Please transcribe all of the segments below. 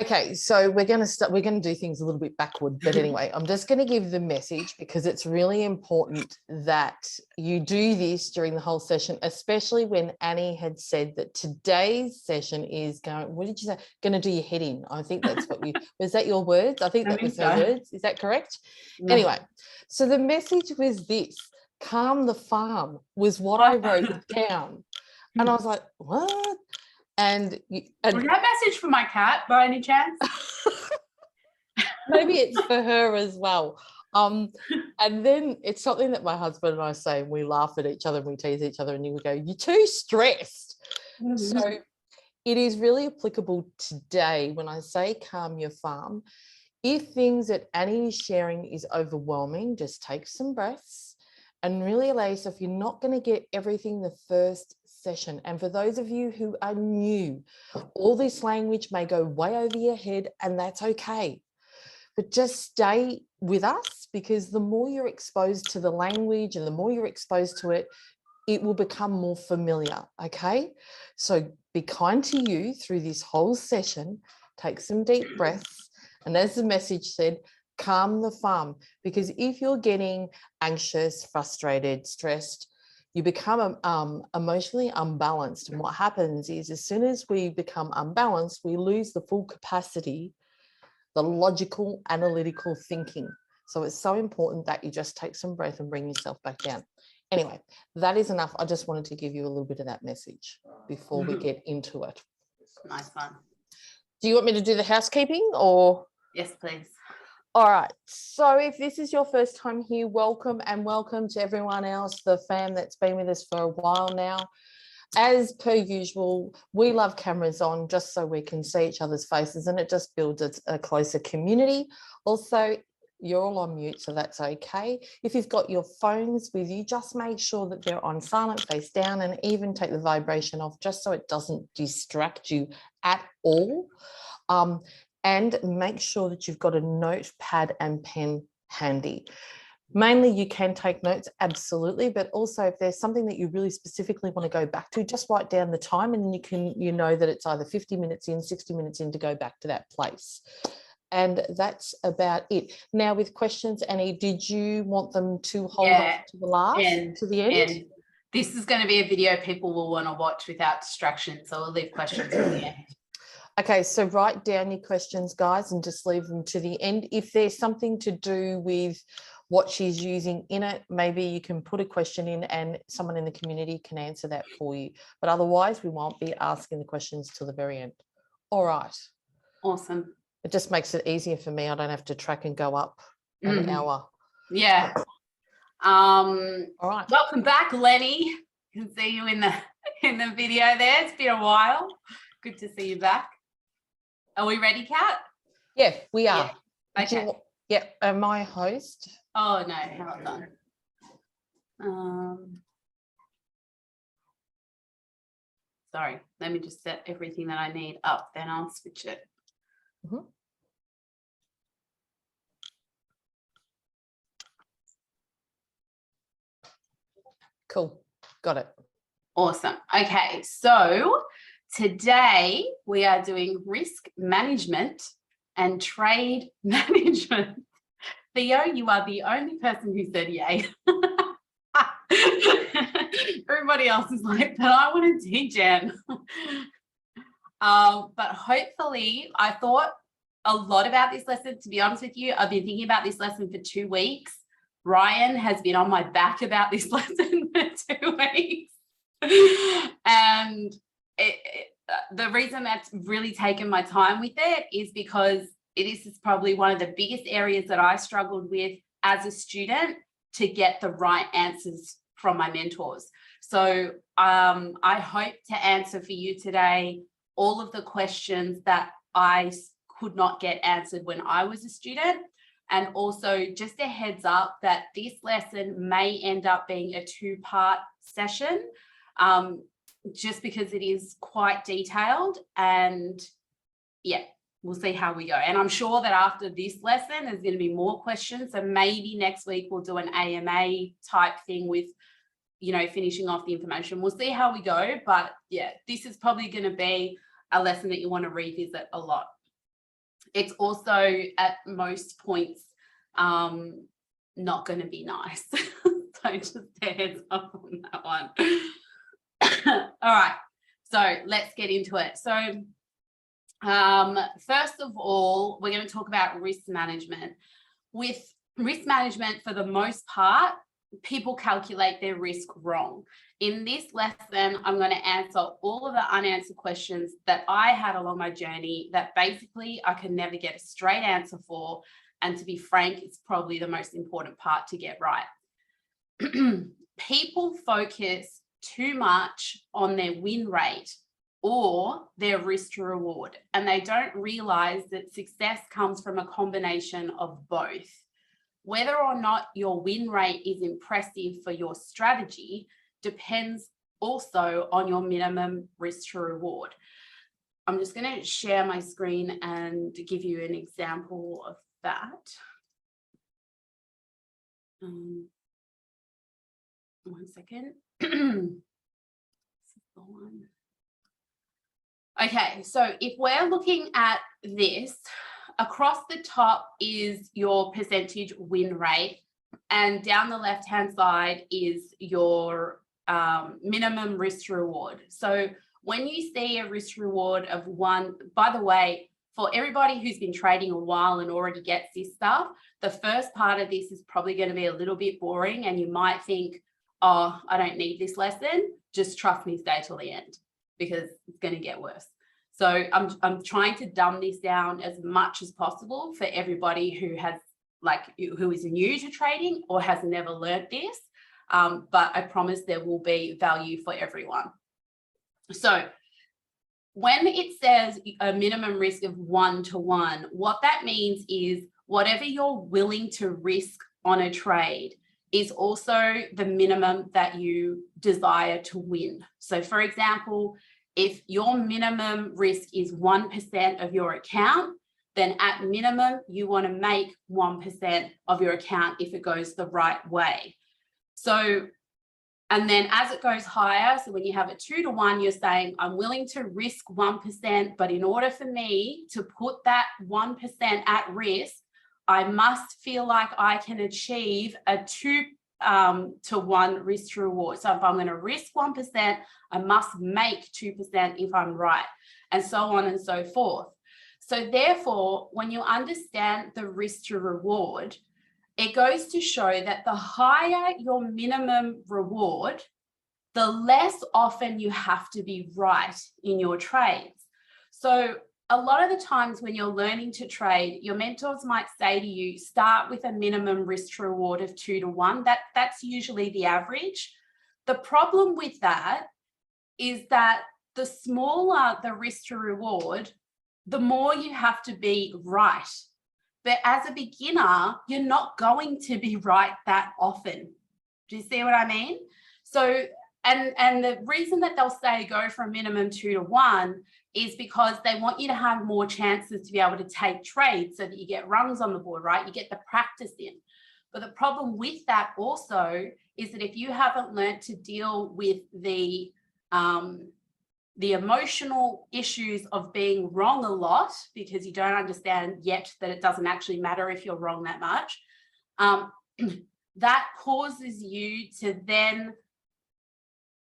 Okay, so we're going to do things a little bit backward, but anyway, I'm just going to give the message because it's really important that you do this during the whole session, especially when Annie had said that today's session is going, what did you say? Going to do your head in. I think that's what was that your words? I think that was her words. Is that correct? No. Anyway, so the message was this: calm the farm was what I wrote down. And I was like, what? And was that message for my cat by any chance? Maybe it's for her as well. And then it's something that my husband and I say, and we laugh at each other and we tease each other, and you go, you're too stressed. Mm-hmm. So it is really applicable today when I say calm your farm. If things that Annie is sharing is overwhelming, just take some breaths and really allow yourself. You're not going to get everything the first session. And for those of you who are new, all this language may go way over your head, and that's okay. But just stay with us, because the more you're exposed to the language and the more you're exposed to it, it will become more familiar, okay? So be kind to you through this whole session, take some deep breaths, and as the message said, calm the farm, because if you're getting anxious, frustrated, stressed, you become emotionally unbalanced. And what happens is, as soon as we become unbalanced, we lose the full capacity, the logical, analytical thinking. So it's so important that you just take some breath and bring yourself back down. Anyway, that is enough. I just wanted to give you a little bit of that message before we get into it. Nice one. Do you want me to do the housekeeping or? Yes, please. All right, so if this is your first time here, welcome, and welcome to everyone else, the fam that's been with us for a while now. As per usual, we love cameras on just so we can see each other's faces, and it just builds a closer community. Also, you're all on mute, so that's okay. If you've got your phones with you, just make sure that they're on silent, face down, and even take the vibration off just so it doesn't distract you at all. And make sure that you've got a notepad and pen handy. Mainly you can take notes, absolutely, but also if there's something that you really specifically want to go back to, just write down the time, and then you know that it's either 50 minutes in, 60 minutes in to go back to that place. And that's about it. Now with questions, Annie, did you want them to hold off to the last, to the end? And this is going to be a video people will want to watch without distraction, so we'll leave questions to the end. Okay, so write down your questions, guys, and just leave them to the end. If there's something to do with what she's using in it, maybe you can put a question in and someone in the community can answer that for you. But otherwise, we won't be asking the questions till the very end. All right. Awesome. It just makes it easier for me. I don't have to track and go up an hour. Yeah. All right. Welcome back, Lenny. You can see you in the video there. It's been a while. Good to see you back. Are we ready, Kat? Yeah, we are. Yeah. Okay. Yeah, am I host? Oh, no, hold on. Sorry, let me just set everything that I need up, then I'll switch it. Mm-hmm. Cool, got it. Awesome. Okay, so today we are doing risk management and trade management. Theo, you are the only person who said yay. Everybody else is like, but I want to teach Jen. But hopefully, I thought a lot about this lesson. To be honest with you, I've been thinking about this lesson for 2 weeks. Ryan has been on my back about this lesson for 2 weeks. And the reason that's really taken my time with it is because this is probably one of the biggest areas that I struggled with as a student to get the right answers from my mentors. So I hope to answer for you today all of the questions that I could not get answered when I was a student. And also just a heads up that this lesson may end up being a 2-part session, just because it is quite detailed, and yeah, we'll see how we go. And I'm sure that after this lesson, there's going to be more questions. So maybe next week we'll do an AMA type thing with finishing off the information. We'll see how we go, but yeah, this is probably going to be a lesson that you want to revisit a lot. It's also at most points not going to be nice. So just a heads up on that one. All right, so let's get into it. So first of all, we're going to talk about risk management. With risk management, for the most part, people calculate their risk wrong. In this lesson, I'm going to answer all of the unanswered questions that I had along my journey that basically I can never get a straight answer for. And to be frank, it's probably the most important part to get right. People focus too much on their win rate or their risk to reward, and they don't realize that success comes from a combination of both. Whether or not your win rate is impressive for your strategy depends also on your minimum risk to reward. I'm just going to share my screen and give you an example of that. One second. This is the one. Okay, so if we're looking at this, across the top is your percentage win rate, and down the left-hand side is your minimum risk to reward. So when you see a risk reward of 1, by the way, for everybody who's been trading a while and already gets this stuff, the first part of this is probably going to be a little bit boring, and you might think, oh, I don't need this lesson. Just trust me, stay till the end, because it's going to get worse. So I'm trying to dumb this down as much as possible for everybody who who is new to trading or has never learned this. But I promise there will be value for everyone. So when it says a minimum risk of 1 to 1, what that means is whatever you're willing to risk on a trade is also the minimum that you desire to win. So for example, if your minimum risk is 1% of your account, then at minimum, you want to make 1% of your account if it goes the right way. So, and then as it goes higher, so when you have a 2 to 1, you're saying, I'm willing to risk 1%, but in order for me to put that 1% at risk, I must feel like I can achieve a 2 to 1 risk to reward. So if I'm going to risk 1%, I must make 2% if I'm right, and so on and so forth. So therefore, when you understand the risk to reward, it goes to show that the higher your minimum reward, the less often you have to be right in your trades. So a lot of the times when you're learning to trade, your mentors might say to you, start with a minimum risk to reward of 2 to 1. That's usually the average. The problem with that is that the smaller the risk to reward, the more you have to be right. But as a beginner, you're not going to be right that often. Do you see what I mean? So, and the reason that they'll say go for a minimum 2 to 1 is because they want you to have more chances to be able to take trades so that you get rungs on the board, right? You get the practice in. But the problem with that also is that if you haven't learned to deal with the emotional issues of being wrong a lot, because you don't understand yet that it doesn't actually matter if you're wrong that much, that causes you to then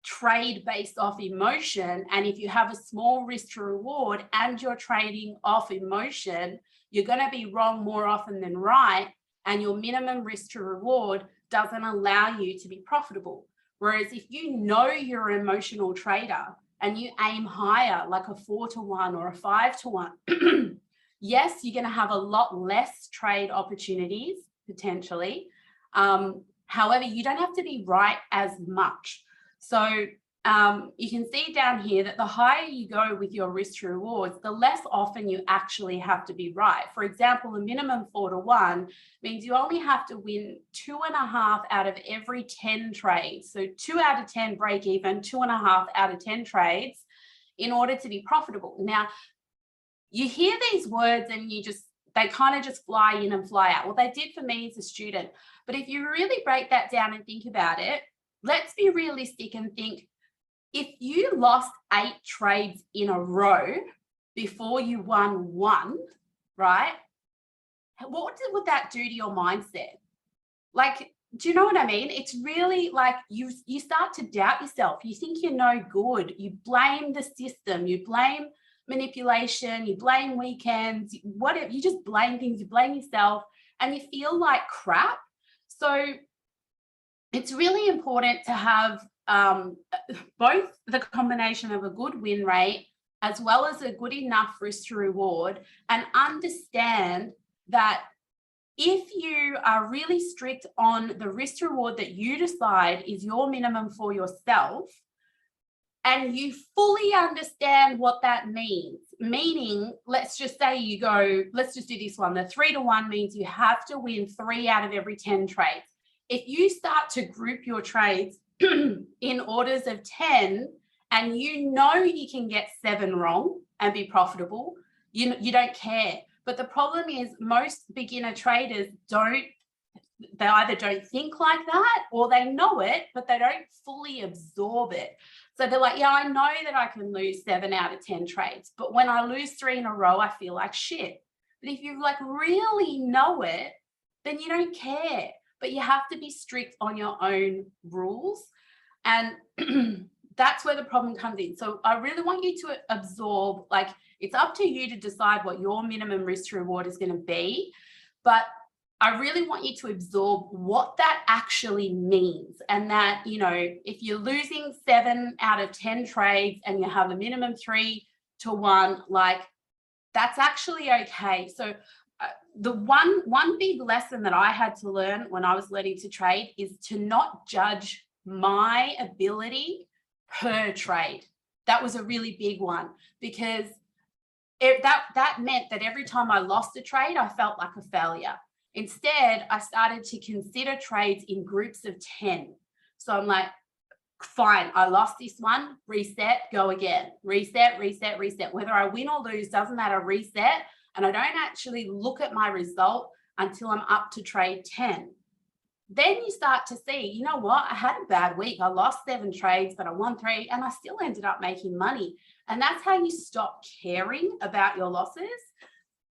trade based off emotion. And if you have a small risk to reward and you're trading off emotion, you're going to be wrong more often than right. And your minimum risk to reward doesn't allow you to be profitable. Whereas if you know you're an emotional trader and you aim higher, like a 4 to 1 or a 5 to 1, yes, you're going to have a lot less trade opportunities potentially. However, you don't have to be right as much. So you can see down here that the higher you go with your risk to rewards, the less often you actually have to be right. For example, a minimum 4 to 1 means you only have to win 2.5 out of every 10 trades. So 2 out of 10 break even, 2.5 out of 10 trades in order to be profitable. Now, you hear these words and they kind of just fly in and fly out. Well, they did for me as a student. But if you really break that down and think about it, let's be realistic and think, if you lost 8 trades in a row before you won one, right? What would that do to your mindset? Like, do you know what I mean? It's really like you start to doubt yourself. You think you're no good. You blame the system. You blame manipulation. You blame weekends. Whatever. You just blame things. You blame yourself, and you feel like crap. So it's really important to have both the combination of a good win rate as well as a good enough risk to reward, and understand that if you are really strict on the risk to reward that you decide is your minimum for yourself, and you fully understand what that means, meaning, let's just say you go, let's just do this one. The 3-to-1 means you have to win 3 out of every 10 trades. If you start to group your trades in orders of 10, and you know you can get 7 wrong and be profitable, you don't care. But the problem is most beginner traders they either don't think like that, or they know it, but they don't fully absorb it. So they're like, yeah, I know that I can lose 7 out of 10 trades, but when I lose 3 in a row, I feel like shit. But if you like really know it, then you don't care. But you have to be strict on your own rules. And that's where the problem comes in. So I really want you to absorb, like, it's up to you to decide what your minimum risk to reward is going to be. But I really want you to absorb what that actually means. And that, you know, if you're losing 7 out of 10 trades and you have a minimum 3-to-1, like, that's actually okay. So the one big lesson that I had to learn when I was learning to trade is to not judge my ability per trade. That was a really big one, because that meant that every time I lost a trade, I felt like a failure. Instead, I started to consider trades in groups of 10. So I'm like, fine, I lost this one, reset, go again, reset, reset, reset. Whether I win or lose, doesn't matter, reset. And I don't actually look at my result until I'm up to trade 10. Then you start to see, you know what, I had a bad week. I lost 7 trades, but I won 3, and I still ended up making money. And that's how you stop caring about your losses,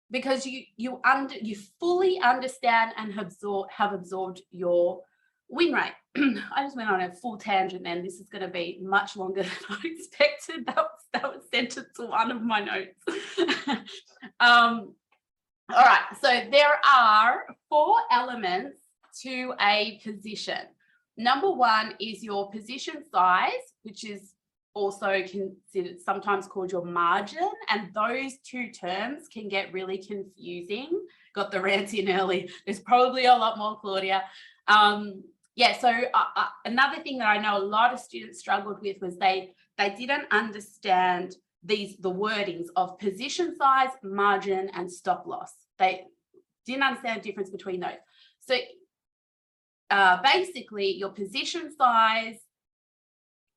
because you fully understand and have absorbed your win rate. I just went on a full tangent, and this is going to be much longer than I expected. That was sentence 1 of my notes. All right, so there are 4 elements to a position. Number 1 is your position size, which is also considered, sometimes called your margin, and those 2 terms can get really confusing. Got the rant in early. There's probably a lot more, Claudia. So another thing that I know a lot of students struggled with was they didn't understand the wordings of position size, margin, and stop loss. They didn't understand the difference between those. So basically, your position size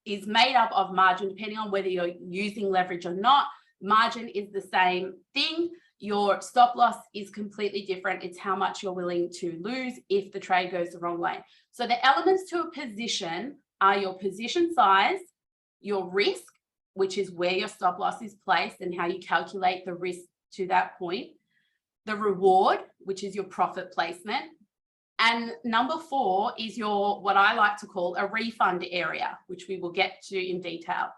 is made up of margin, depending on whether you're using leverage or not. Margin is the same thing. Your stop loss is completely different. It's how much you're willing to lose if the trade goes the wrong way. So the elements to a position are your position size, your risk, which is where your stop loss is placed and how you calculate the risk to that point, the reward, which is your profit placement, and number 4 is your, what I like to call a refund area, which we will get to in detail.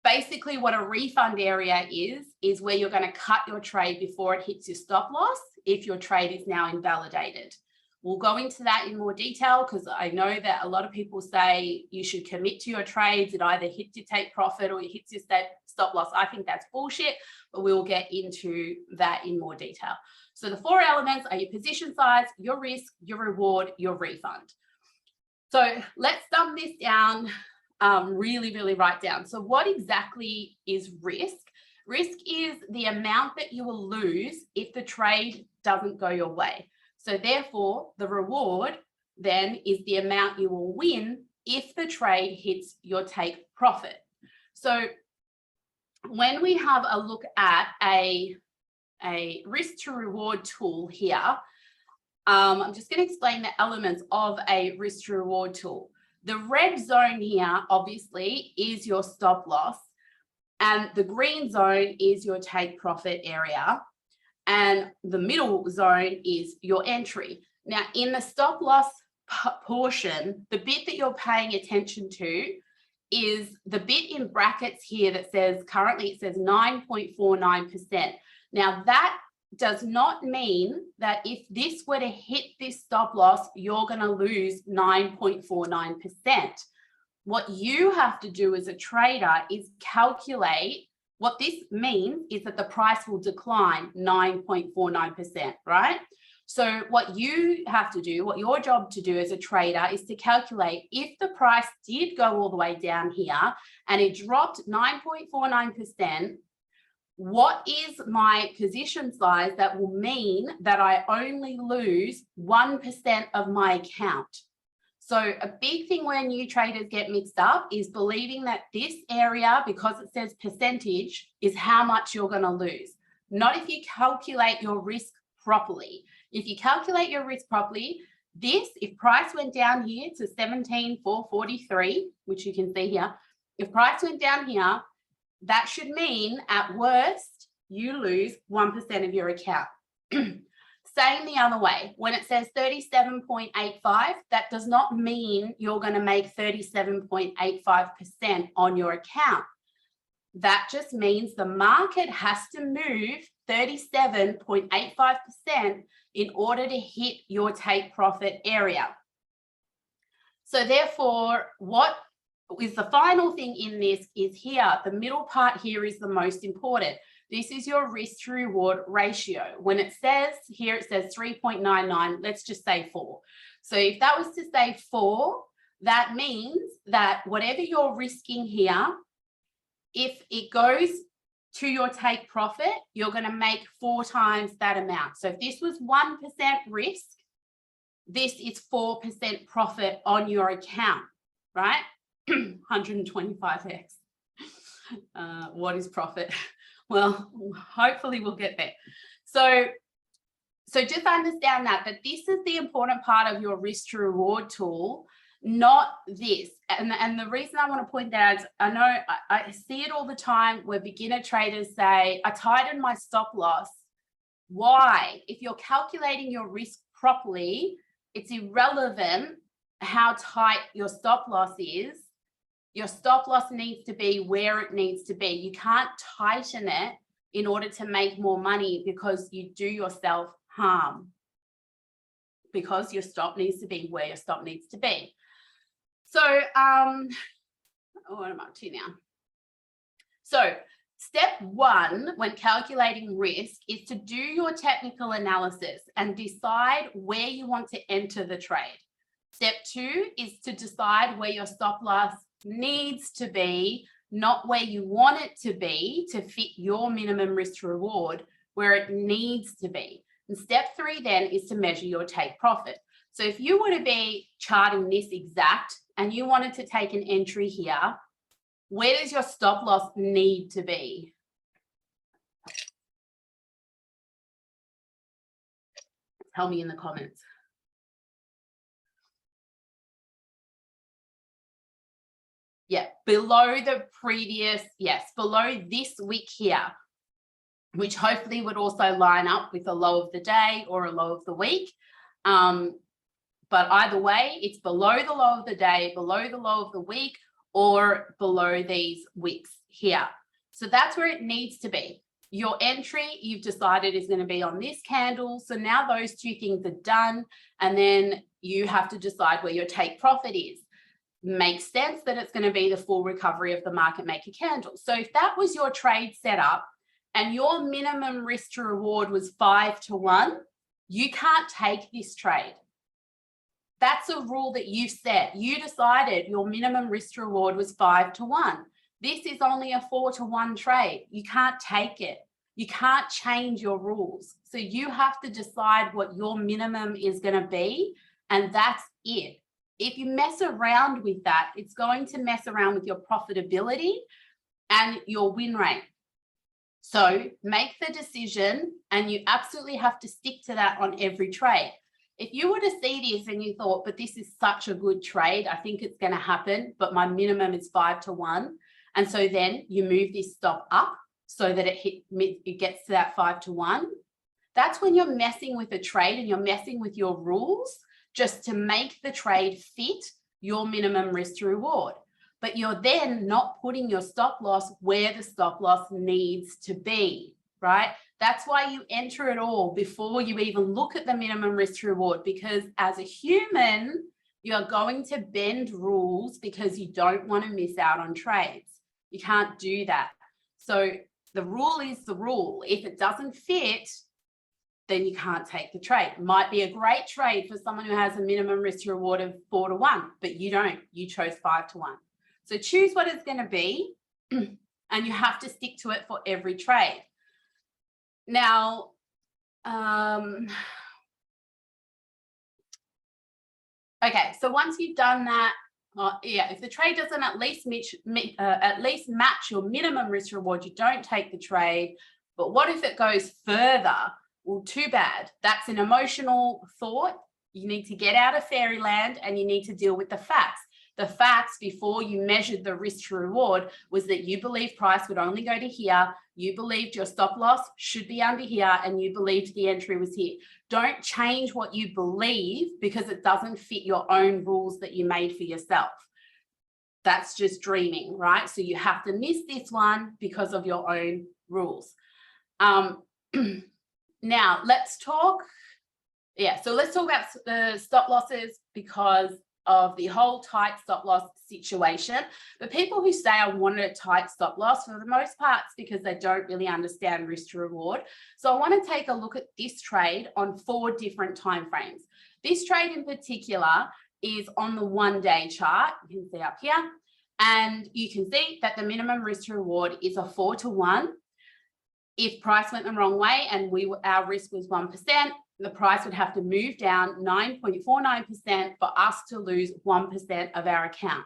Basically, what a refund area is where you're going to cut your trade before it hits your stop loss if your trade is now invalidated. We'll go into that in more detail, because I know that a lot of people say you should commit to your trades. It either hits your take profit or it hits your stop loss. I think that's bullshit, but we will get into that in more detail. So the 4 elements are your position size, your risk, your reward, your refund. So let's dumb this down, really, really write down. So what exactly is risk? Risk is the amount that you will lose if the trade doesn't go your way. So therefore, the reward then is the amount you will win if the trade hits your take profit. So when we have a look at a risk to reward tool here, I'm just going to explain the elements of a risk to reward tool. The red zone here, obviously, is your stop loss. And the green zone is your take profit area. And the middle zone is your entry. Now, in the stop loss portion, the bit that you're paying attention to is the bit in brackets here that says, currently it says 9.49%. Now, that does not mean that if this were to hit this stop loss, you're going to lose 9.49%. What you have to do as a trader is calculate. What this means is that the price will decline 9.49%, right? So what you have to do, what your job to do as a trader is to calculate if the price did go all the way down here and it dropped 9.49%, what is my position size that will mean that I only lose 1% of my account? So a big thing where new traders get mixed up is believing that this area, because it says percentage, is how much you're going to lose. Not if you calculate your risk properly. If you calculate your risk properly, this, if price went down here to 17,443, which you can see here, if price went down here, that should mean at worst, you lose 1% of your account. Same the other way. When it says 37.85, that does not mean you're going to make 37.85% on your account. That just means the market has to move 37.85% in order to hit your take profit area. So therefore, what is the final thing in this is here, the middle part here is the most important. This is your risk to reward ratio. When it says here, it says 3.99, let's just say 4. So if that was to say 4, that means that whatever you're risking here, if it goes to your take profit, you're going to make 4 times that amount. So if this was 1% risk, this is 4% profit on your account, right? 125x. What is profit? Well, hopefully we'll get there. So just understand that this is the important part of your risk to reward tool, not this. And the reason I want to point that out is I know I see it all the time where beginner traders say, I tightened my stop loss. Why? If you're calculating your risk properly, it's irrelevant how tight your stop loss is. Your stop loss needs to be where it needs to be. You can't tighten it in order to make more money because you do yourself harm, because your stop needs to be where your stop needs to be. So, what am I up to now? So step 1 when calculating risk is to do your technical analysis and decide where you want to enter the trade. Step 2 is to decide where your stop loss needs to be, not where you want it to be to fit your minimum risk to reward, where it needs to be. And step 3 then is to measure your take profit. So if you were to be charting this exact and you wanted to take an entry here, where does your stop loss need to be? Tell me in the comments. Yeah, below the previous, yes, below this wick here, which hopefully would also line up with a low of the day or a low of the week. But either way, it's below the low of the day, below the low of the week, or below these wicks here. So that's where it needs to be. Your entry, you've decided, is going to be on this candle. So now those 2 things are done. And then you have to decide where your take profit is. Makes sense that it's going to be the full recovery of the market maker candle. So if that was your trade setup and your minimum risk to reward was 5 to 1, you can't take this trade. That's a rule that you set. You decided your minimum risk to reward was 5 to 1. This is only a 4 to 1 trade. You can't take it. You can't change your rules. So you have to decide what your minimum is going to be, and that's it. If you mess around with that, it's going to mess around with your profitability and your win rate. So make the decision, and you absolutely have to stick to that on every trade. If you were to see this and you thought, but this is such a good trade, I think it's going to happen, but my minimum is 5 to 1. And so then you move this stop up so that it gets to that 5 to 1. That's when you're messing with a trade and you're messing with your rules just to make the trade fit your minimum risk to reward. But you're then not putting your stop loss where the stop loss needs to be, right? That's why you enter it all before you even look at the minimum risk to reward, because as a human, you're going to bend rules because you don't want to miss out on trades. You can't do that. So the rule is the rule. If it doesn't fit, then you can't take the trade. It might be a great trade for someone who has a minimum risk to reward of 4 to 1, but you don't. You chose 5 to 1. So choose what it's going to be, and you have to stick to it for every trade. Now, okay, so once you've done that, if the trade doesn't at least match your minimum risk reward, you don't take the trade. But what if it goes further? Well, too bad. That's an emotional thought. You need to get out of fairyland and you need to deal with the facts. The facts before you measured the risk to reward was that you believed price would only go to here, you believed your stop loss should be under here, and you believed the entry was here. Don't change what you believe because it doesn't fit your own rules that you made for yourself. That's just dreaming, right? So you have to miss this one because of your own rules. Now let's talk. So let's talk about the stop losses because of the whole tight stop loss situation. But people who say I wanted a tight stop loss, for the most part, it's because they don't really understand risk to reward. So I want to take a look at this trade on 4 different time frames. This trade in particular is on the 1-day chart. You can see up here, and you can see that the minimum risk to reward is a 4 to 1. If price went the wrong way and our risk was 1%, the price would have to move down 9.49% for us to lose 1% of our account.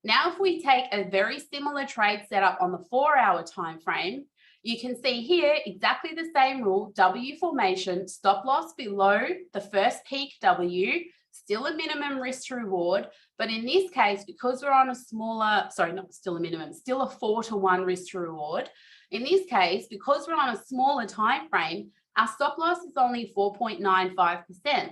Now, if we take a very similar trade setup on the 4-hour time frame, you can see here exactly the same rule: W formation, stop loss below the first peak W, still a minimum risk to reward. But in this case, because we're on a smaller, still a 4 to 1 risk to reward. In this case, because we're on a smaller time frame, our stop loss is only 4.95%.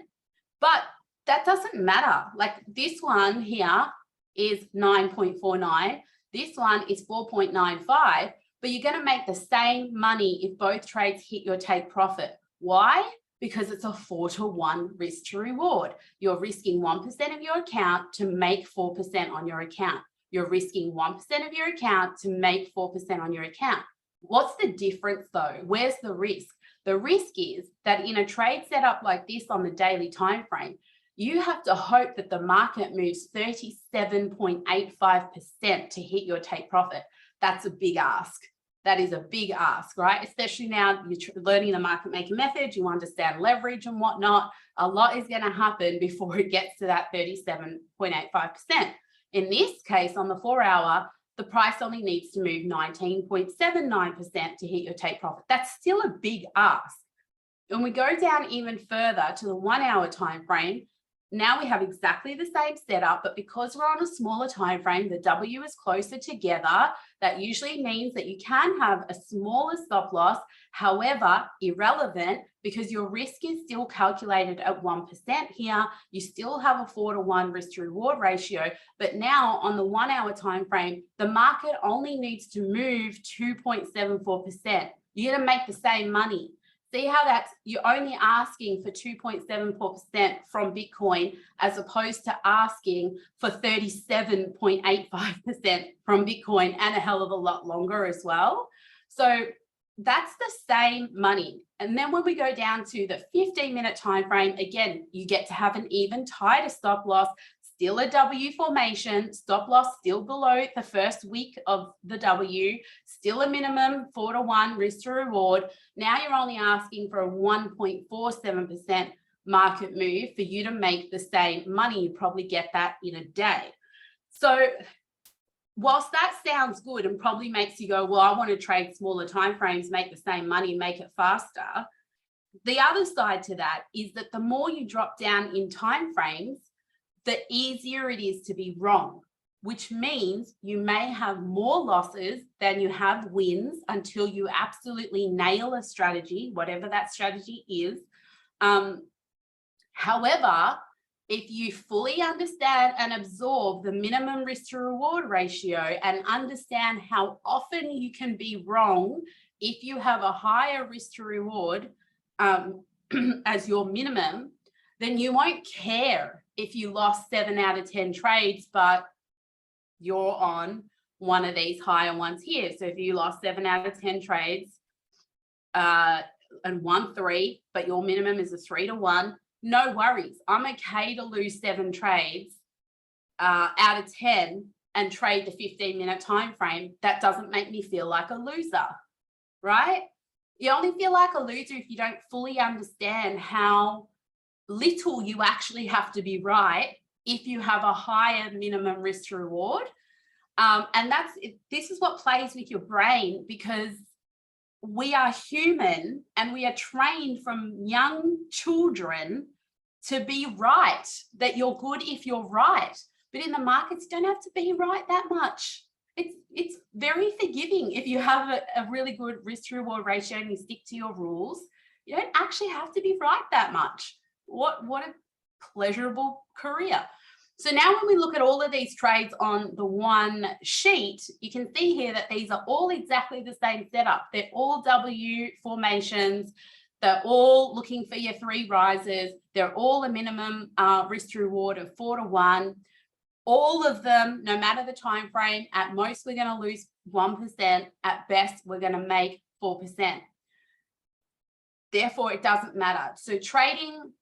But that doesn't matter. Like this one here is 9.49. This one is 4.95. But you're going to make the same money if both trades hit your take profit. Why? Because it's a 4 to 1 risk to reward. You're risking 1% of your account to make 4% on your account. You're risking 1% of your account to make 4% on your account. What's the difference though? Where's the risk? The risk is that in a trade setup like this on the daily time frame, you have to hope that the market moves 37.85% to hit your take profit. That's a big ask. That is a big ask, right? Especially now you're learning the market making method, you understand leverage and whatnot. A lot is going to happen before it gets to that 37.85%. In this case, on the 4-hour, the price only needs to move 19.79% to hit your take profit. That's still a big ask. When we go down even further to the 1-hour time frame, now we have exactly the same setup, but because we're on a smaller time frame, the W is closer together. That usually means that you can have a smaller stop loss, however, irrelevant, because your risk is still calculated at 1% here. You still have a 4 to 1 risk to reward ratio, but now on the 1-hour time frame, the market only needs to move 2.74%. You're going to make the same money. See how you're only asking for 2.74% from Bitcoin as opposed to asking for 37.85% from Bitcoin and a hell of a lot longer as well. So that's the same money. And then when we go down to the 15-minute time frame, again, you get to have an even tighter stop loss, still a W formation, stop loss still below the first week of the W, still a minimum 4 to 1 risk to reward. Now you're only asking for a 1.47% market move for you to make the same money. You probably get that in a day. So whilst that sounds good and probably makes you go, well, I want to trade smaller timeframes, make the same money, make it faster. the other side to that is that the more you drop down in time frames, the easier it is to be wrong, which means you may have more losses than you have wins until you absolutely nail a strategy, whatever that strategy is. However, if you fully understand and absorb the minimum risk to reward ratio and understand how often you can be wrong if you have a higher risk to reward as your minimum, then you won't care if you lost 7 out of 10 trades, but you're on one of these higher ones here. So if you lost 7 out of 10 trades and won 3, but your minimum is a 3-to-1, no worries. I'm okay to lose 7 trades out of 10 and trade the 15-minute time frame. That doesn't make me feel like a loser, right? You only feel like a loser if you don't fully understand how little you actually have to be right if you have a higher minimum risk to reward. And this is what plays with your brain, because we are human and we are trained from young children to be right, that you're good if you're right. But in the markets, you don't have to be right that much. It's very forgiving if you have a really good risk to reward ratio and you stick to your rules. You don't actually have to be right that much. What a pleasurable career. So now when we look at all of these trades on the one sheet, you can see here that these are all exactly the same setup. They're all W formations. They're all looking for your 3 rises. They're all a minimum risk to reward of 4-to-1. All of them, no matter the time frame, at most we're going to lose 1%. At best, we're going to make 4%. Therefore, it doesn't matter. So trading,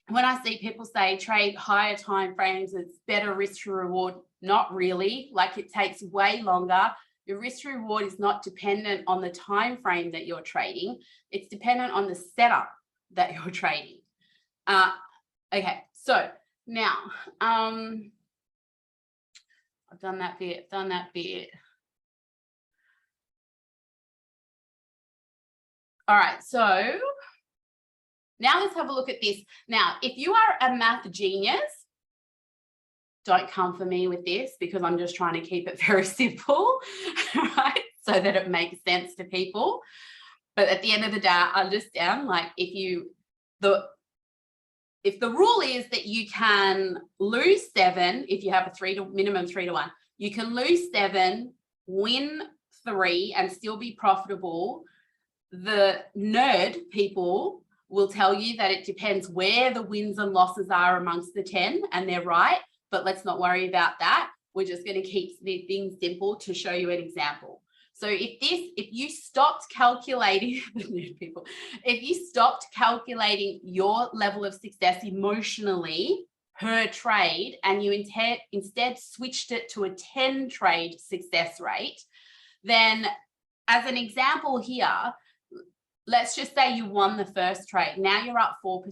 when I see people say trade higher time frames, it's better risk to reward, not really. Like, it takes way longer. Your risk to reward is not dependent on the time frame that you're trading. It's dependent on the setup that you're trading. Okay, so now I've done that bit, All right, so now let's have a look at this. Now, if you are a math genius, don't come for me with this, because I'm just trying to keep it very simple, right? So that it makes sense to people. But at the end of the day, I understand, like, if the rule is that you can lose 7, if you have a minimum 3-to-1, you can lose 7, win 3, and still be profitable. The nerd people will tell you that it depends where the wins and losses are amongst the 10, and they're right, but let's not worry about that. We're just going to keep the things simple to show you an example. So if you stopped calculating, if you stopped calculating your level of success emotionally per trade, and you instead switched it to a 10 trade success rate, then as an example here, let's just say you won the first trade. Now you're up 4%.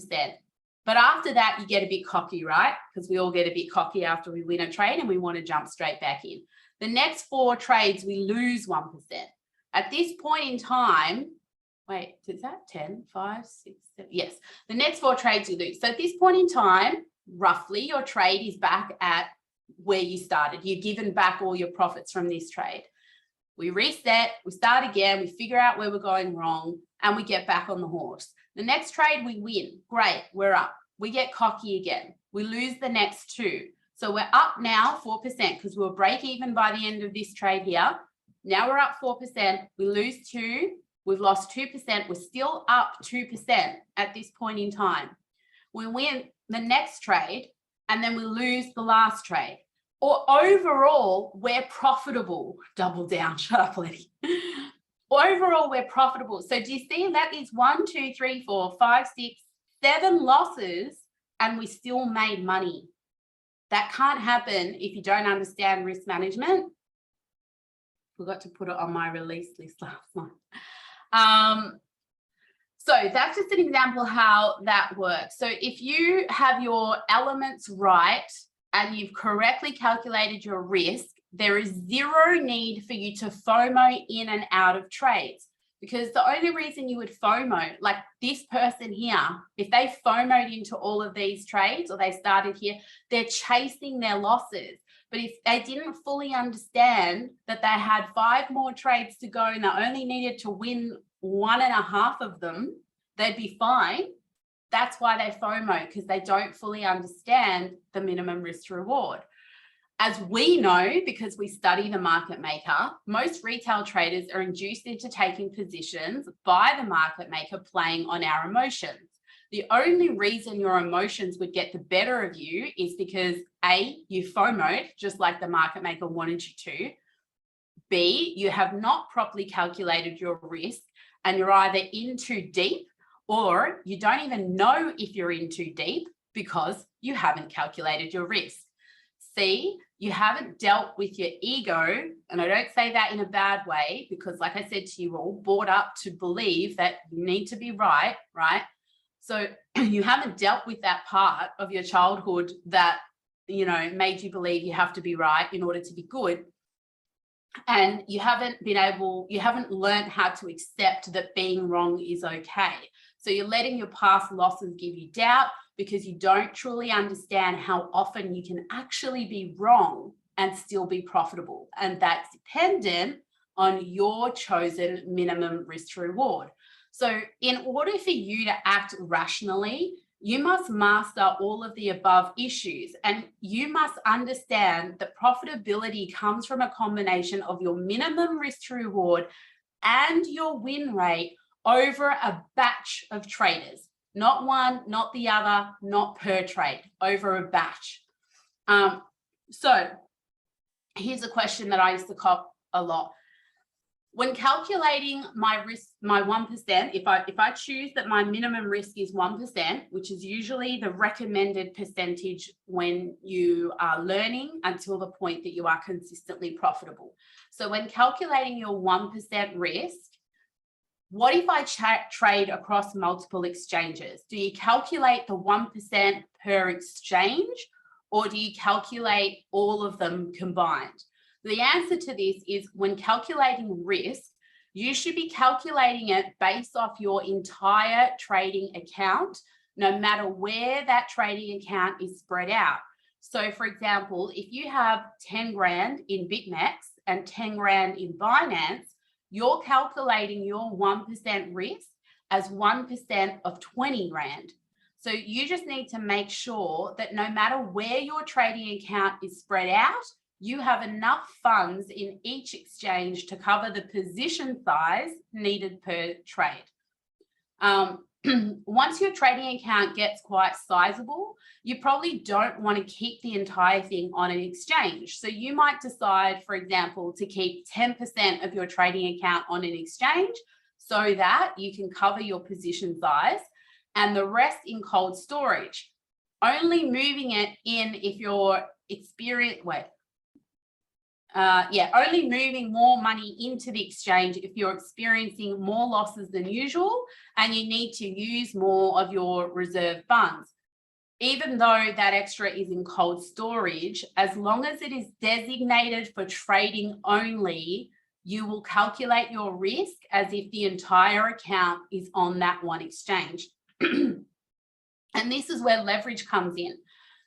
But after that, you get a bit cocky, right? Because we all get a bit cocky after we win a trade and we want to jump straight back in. The next 4 trades, we lose 1%. At this point in time, wait, is that 10, 5, 6, 7? Yes. The next 4 trades you lose. So at this point in time, roughly, your trade is back at where you started. You've given back all your profits from this trade. We reset, we start again, we figure out where we're going wrong, and we get back on the horse. The next trade we win. Great, we're up. We get cocky again. We lose the next 2. So we're up now 4% because we'll break even by the end of this trade here. Now we're up 4%. We lose 2. We've lost 2%. We're still up 2% at this point in time. We win the next trade, and then we lose the last trade. Or overall, we're profitable. Double down. Shut up, Letty. Overall, we're profitable. So do you see that is 1, 2, 3, 4, 5, 6, 7 losses, and we still made money. That can't happen if you don't understand risk management. Forgot to put it on my release list last night. So that's just an example how that works. So if you have your elements right and you've correctly calculated your risk, there is zero need for you to FOMO in and out of trades. because the only reason you would FOMO, like this person here, if they FOMO'd into all of these trades or they started here, they're chasing their losses. But if they didn't fully understand that they had 5 more trades to go and they only needed to win 1.5 of them, they'd be fine. That's why they FOMO, because they don't fully understand the minimum risk to reward. As we know, because we study the market maker, most retail traders are induced into taking positions by the market maker playing on our emotions. The only reason your emotions would get the better of you is because A, you FOMO'd just like the market maker wanted you to. B, you have not properly calculated your risk and you're either in too deep or you don't even know if you're in too deep because you haven't calculated your risk. C, you haven't dealt with your ego, and I don't say that in a bad way because like I said to you, we're all brought up to believe that you need to be right? So you haven't dealt with that part of your childhood that, made you believe you have to be right in order to be good. And you haven't learned how to accept that being wrong is okay. So you're letting your past losses give you doubt because you don't truly understand how often you can actually be wrong and still be profitable. And that's dependent on your chosen minimum risk to reward. So in order for you to act rationally, you must master all of the above issues, and you must understand that profitability comes from a combination of your minimum risk to reward and your win rate over a batch of traders. Not one, not the other, not per trade, over a batch. So here's a question that I used to cop a lot. When calculating my risk, my 1%, if I choose that my minimum risk is 1%, which is usually the recommended percentage when you are learning until the point that you are consistently profitable. So when calculating your 1% risk, what if I trade across multiple exchanges? Do you calculate the 1% per exchange, or do you calculate all of them combined? The answer to this is when calculating risk, you should be calculating it based off your entire trading account, no matter where that trading account is spread out. So for example, if you have 10 grand in BitMEX and 10 grand in Binance, you're calculating your 1% risk as 1% of 20 grand. So you just need to make sure that no matter where your trading account is spread out, you have enough funds in each exchange to cover the position size needed per trade. Once your trading account gets quite sizable, you probably don't want to keep the entire thing on an exchange. So you might decide, for example, to keep 10% of your trading account on an exchange so that you can cover your position size and the rest in cold storage. Only moving it in if you're only moving more money into the exchange if you're experiencing more losses than usual and you need to use more of your reserve funds. Even though that extra is in cold storage, as long as it is designated for trading only, you will calculate your risk as if the entire account is on that one exchange. And this is where leverage comes in.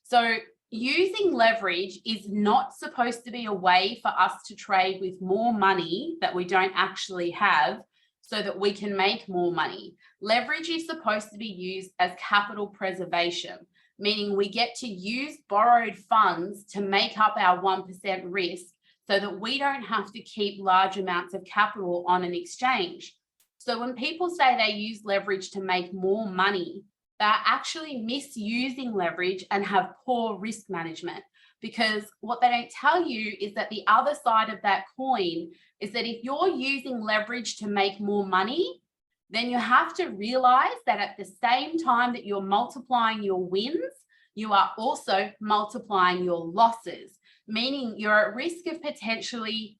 So using leverage is not supposed to be a way for us to trade with more money that we don't actually have so that we can make more money. Leverage is supposed to be used as capital preservation, meaning we get to use borrowed funds to make up our 1% risk so that we don't have to keep large amounts of capital on an exchange. So when people say they use leverage to make more money, they're actually misusing leverage and have poor risk management, because what they don't tell you is that the other side of that coin is that if you're using leverage to make more money, then you have to realize that at the same time that you're multiplying your wins, you are also multiplying your losses, meaning you're at risk of potentially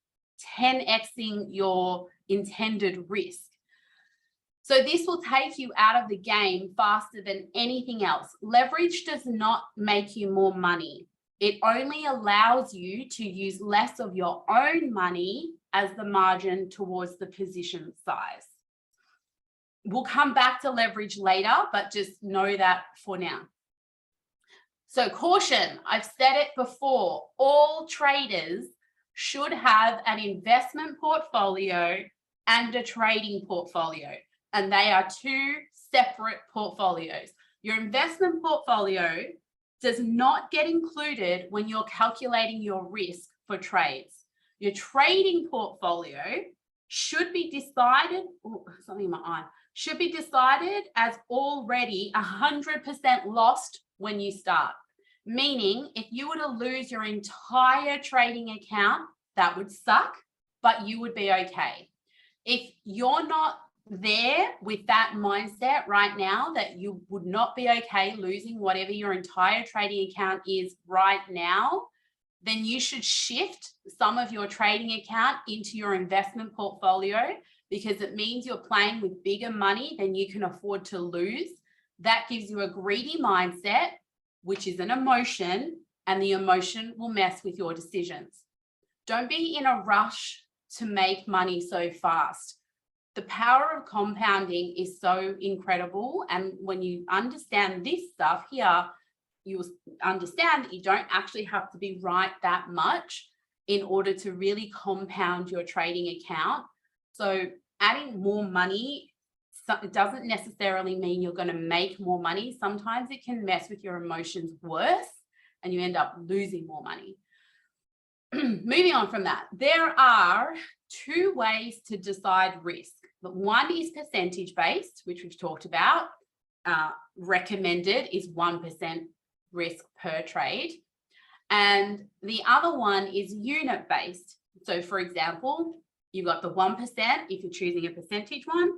10xing your intended risk. So this will take you out of the game faster than anything else. Leverage does not make you more money. It only allows you to use less of your own money as the margin towards the position size. We'll come back to leverage later, but just know that for now. So caution, I've said it before, all traders should have an investment portfolio and a trading portfolio, and they are two separate portfolios. Your investment portfolio does not get included when you're calculating your risk for trades. Your trading portfolio should be decided, something in my eye, should be decided as already 100% lost when you start. Meaning, if you were to lose your entire trading account, that would suck, but you would be okay. If you're not there with that mindset right now, that you would not be okay losing whatever your entire trading account is right now, then you should shift some of your trading account into your investment portfolio, because it means you're playing with bigger money than you can afford to lose. That gives you a greedy mindset, which is an emotion, and the emotion will mess with your decisions. Don't be in a rush to make money so fast. The power of compounding is so incredible. And when you understand this stuff here, you'll understand that you don't actually have to be right that much in order to really compound your trading account. So adding more money, it doesn't necessarily mean you're going to make more money. Sometimes it can mess with your emotions worse and you end up losing more money. Moving on from that, there are two ways to decide risk. One is percentage based, which we've talked about. Recommended is 1% risk per trade. And the other one is unit based. So for example, you've got the 1% if you're choosing a percentage one,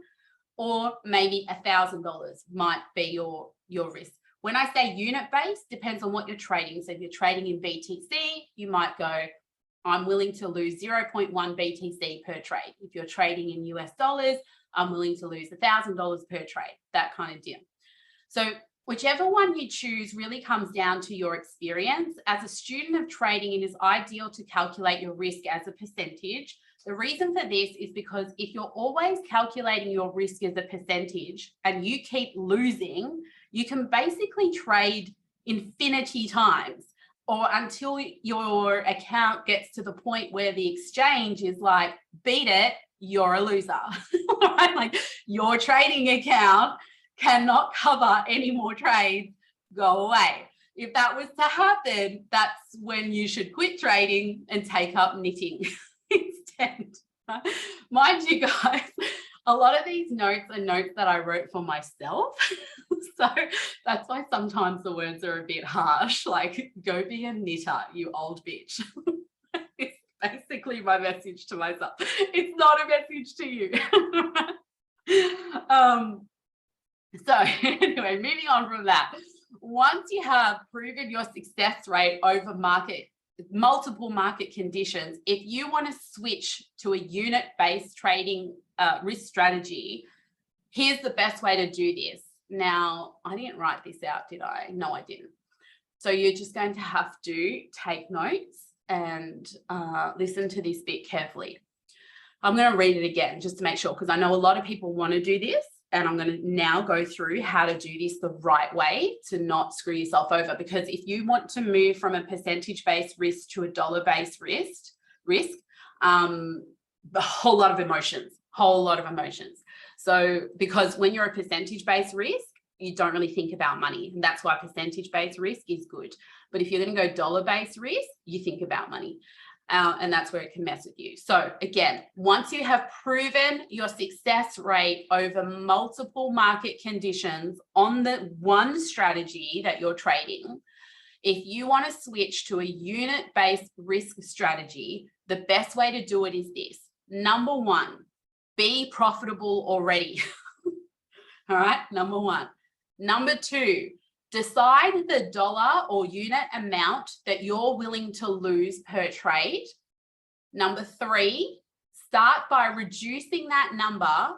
or maybe $1,000 might be your risk. When I say unit based, depends on what you're trading. So if you're trading in BTC, you might go, I'm willing to lose 0.1 BTC per trade. If you're trading in US dollars, I'm willing to lose $1,000 per trade, that kind of deal. So whichever one you choose really comes down to your experience. As a student of trading, it is ideal to calculate your risk as a percentage. The reason for this is because if you're always calculating your risk as a percentage and you keep losing, you can basically trade infinity times, or until your account gets to the point where the exchange is like, beat it, you're a loser. Right? Like your trading account cannot cover any more trades, go away. If that was to happen, that's when you should quit trading and take up knitting instead. Mind you guys, a lot of these notes are notes that I wrote for myself. So that's why sometimes the words are a bit harsh, like go be a knitter, you old bitch. It's basically my message to myself. It's not a message to you. So anyway, moving on from that, once you have proven your success rate over multiple market conditions, if you want to switch to a unit-based trading risk strategy, here's the best way to do this. Now, I didn't write this out, did I? No, I didn't. So you're just going to have to take notes and listen to this bit carefully. I'm going to read it again just to make sure, because I know a lot of people want to do this, and I'm going to now go through how to do this the right way to not screw yourself over. Because if you want to move from a percentage-based risk to a dollar-based risk, a whole lot of emotions. So because when you're a percentage-based risk, you don't really think about money. And that's why percentage-based risk is good. But if you're going to go dollar-based risk, you think about money. And that's where it can mess with you. So again, once you have proven your success rate over multiple market conditions on the one strategy that you're trading, if you want to switch to a unit-based risk strategy, the best way to do it is this. Number one, be profitable already. All right, number one. Number two, decide the dollar or unit amount that you're willing to lose per trade. Number three, start by reducing that number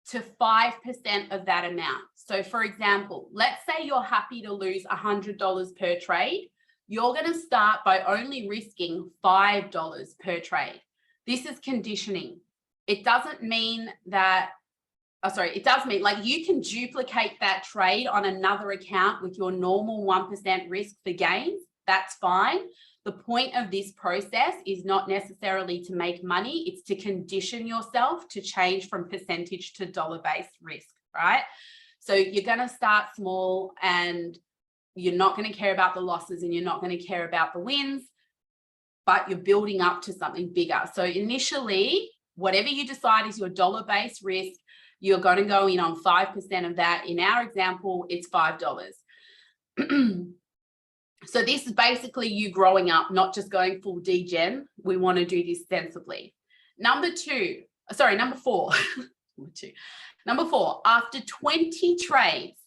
to 5% of that amount. So for example, let's say you're happy to lose $100 per trade. You're going to start by only risking $5 per trade. This is conditioning. It doesn't mean that it does mean like you can duplicate that trade on another account with your normal 1% risk for gains. That's fine. The point of this process is not necessarily to make money. It's to condition yourself to change from percentage to dollar-based risk, right? So you're going to start small and you're not going to care about the losses and you're not going to care about the wins, but you're building up to something bigger. So initially, whatever you decide is your dollar-based risk, you're going to go in on 5% of that. In our example, it's $5. So this is basically you growing up, not just going full degen. We want to do this sensibly. Number four. Number four, after 20 trades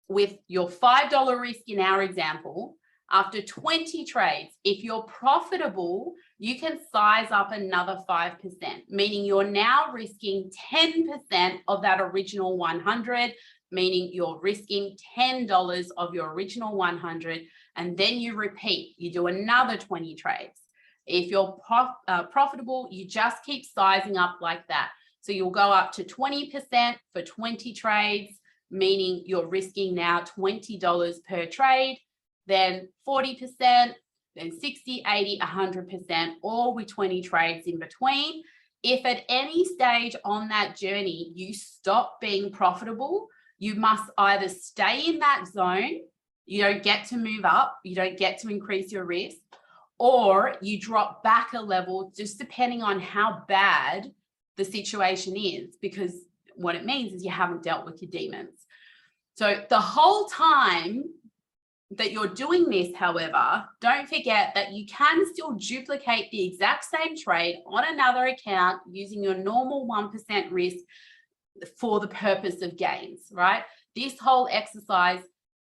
with your $5 risk in our example, after 20 trades, if you're profitable, you can size up another 5%, meaning you're now risking 10% of that original 100, meaning you're risking $10 of your original 100, and then you repeat, you do another 20 trades. If you're profitable, you just keep sizing up like that. So you'll go up to 20% for 20 trades, meaning you're risking now $20 per trade, then 40%, then 60, 80, 100%, all with 20 trades in between. If at any stage on that journey you stop being profitable, you must either stay in that zone, you don't get to move up, you don't get to increase your risk, or you drop back a level, just depending on how bad the situation is, because what it means is you haven't dealt with your demons. So the whole time that you're doing this, however, don't forget that you can still duplicate the exact same trade on another account using your normal 1% risk for the purpose of gains, right? This whole exercise,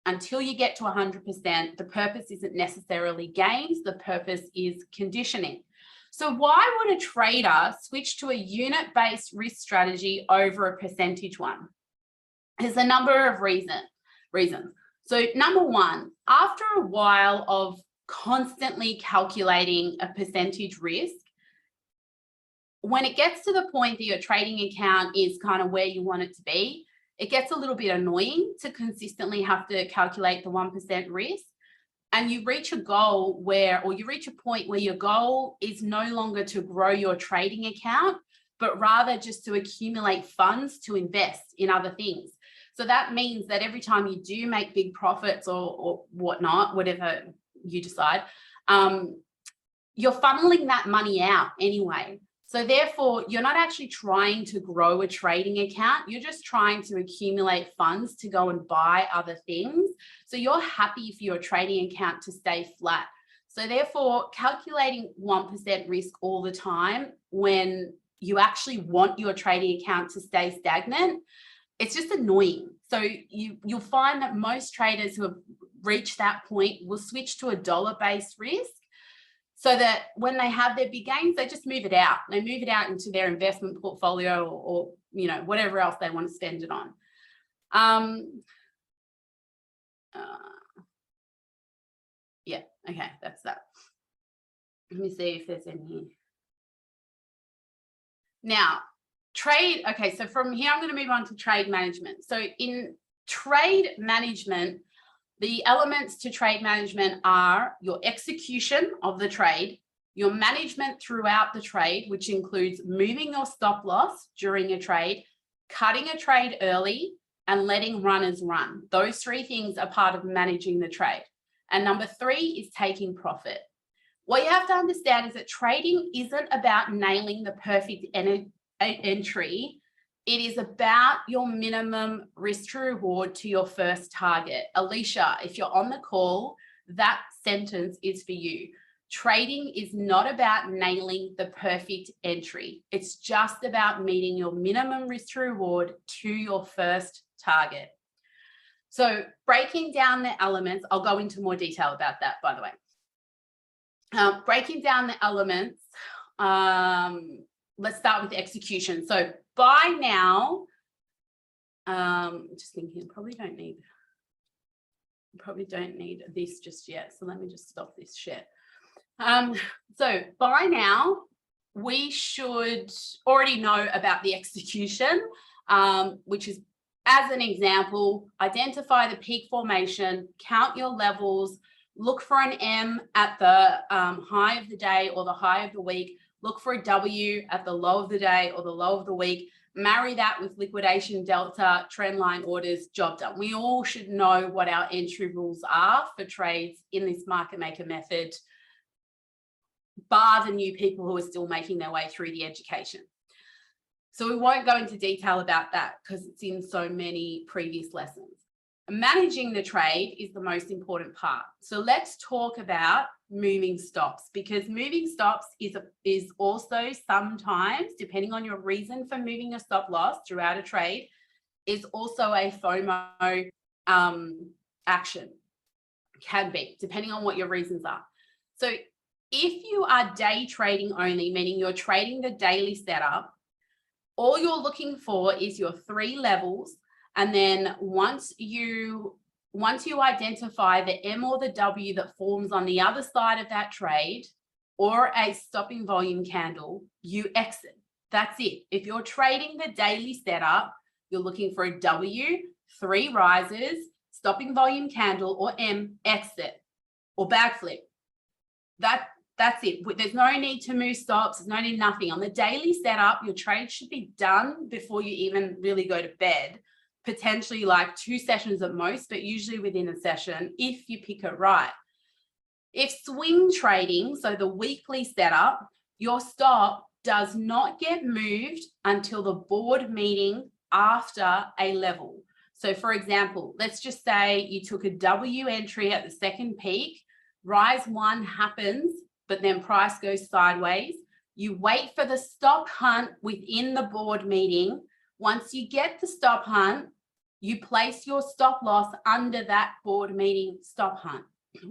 until you get to 100%, the purpose isn't necessarily gains, the purpose is conditioning. So why would a trader switch to a unit-based risk strategy over a percentage one? There's a number of reasons. So number one, after a while of constantly calculating a percentage risk, when it gets to the point that your trading account is kind of where you want it to be, it gets a little bit annoying to consistently have to calculate the 1% risk. And you reach a goal where, or you reach a point where your goal is no longer to grow your trading account, but rather just to accumulate funds to invest in other things. So that means that every time you do make big profits or whatnot, whatever you decide, you're funneling that money out anyway. So therefore, you're not actually trying to grow a trading account. You're just trying to accumulate funds to go and buy other things. So you're happy for your trading account to stay flat. So therefore, calculating 1% risk all the time when you actually want your trading account to stay stagnant, it's just annoying. So you'll find that most traders who have reached that point will switch to a dollar-based risk, so that when they have their big gains, they just move it out. They move it out into their investment portfolio or you know, whatever else they want to spend it on. Yeah, okay, that's that. Let me see if there's any. Now, trade, okay, so from here, I'm going to move on to trade management. So in trade management, the elements to trade management are your execution of the trade, your management throughout the trade, which includes moving your stop loss during a trade, cutting a trade early, and letting runners run. Those three things are part of managing the trade. And number three is taking profit. What you have to understand is that trading isn't about nailing the perfect entry. It is about your minimum risk to reward to your first target. Alicia, if you're on the call, that sentence is for you. Trading is not about nailing the perfect entry. It's just about meeting your minimum risk to reward to your first target. So breaking down the elements, I'll go into more detail about that, by the way. Breaking down the elements, let's start with the execution. So by now, just thinking, probably don't need this just yet. So let me just stop this share. So by now, we should already know about the execution. which is, as an example, identify the peak formation, count your levels, look for an M at the high of the day or the high of the week, look for a W at the low of the day or the low of the week, marry that with liquidation delta, trend line orders, job done. We all should know what our entry rules are for trades in this market maker method, bar the new people who are still making their way through the education. So we won't go into detail about that because it's in so many previous lessons. Managing the trade is the most important part. So let's talk about moving stops, because moving stops is also sometimes, depending on your reason for moving a stop loss throughout a trade, is also a FOMO action. Can be, depending on what your reasons are. So if you are day trading only, meaning you're trading the daily setup, all you're looking for is your 3 levels. And then once you identify the M or the W that forms on the other side of that trade, or a stopping volume candle, you exit. That's it. If you're trading the daily setup, you're looking for a W, 3 rises, stopping volume candle, or M, exit, or backflip. That's it. There's no need to move stops. There's no need nothing. On the daily setup, your trade should be done before you even really go to bed, potentially like 2 sessions at most, but usually within a session if you pick it right. If swing trading, so the weekly setup, your stop does not get moved until the board meeting after a level. So for example, let's just say you took a W entry at the second peak, rise 1 happens, but then price goes sideways. You wait for the stop hunt within the board meeting. Once you get the stop hunt, you place your stop loss under that board meeting stop hunt.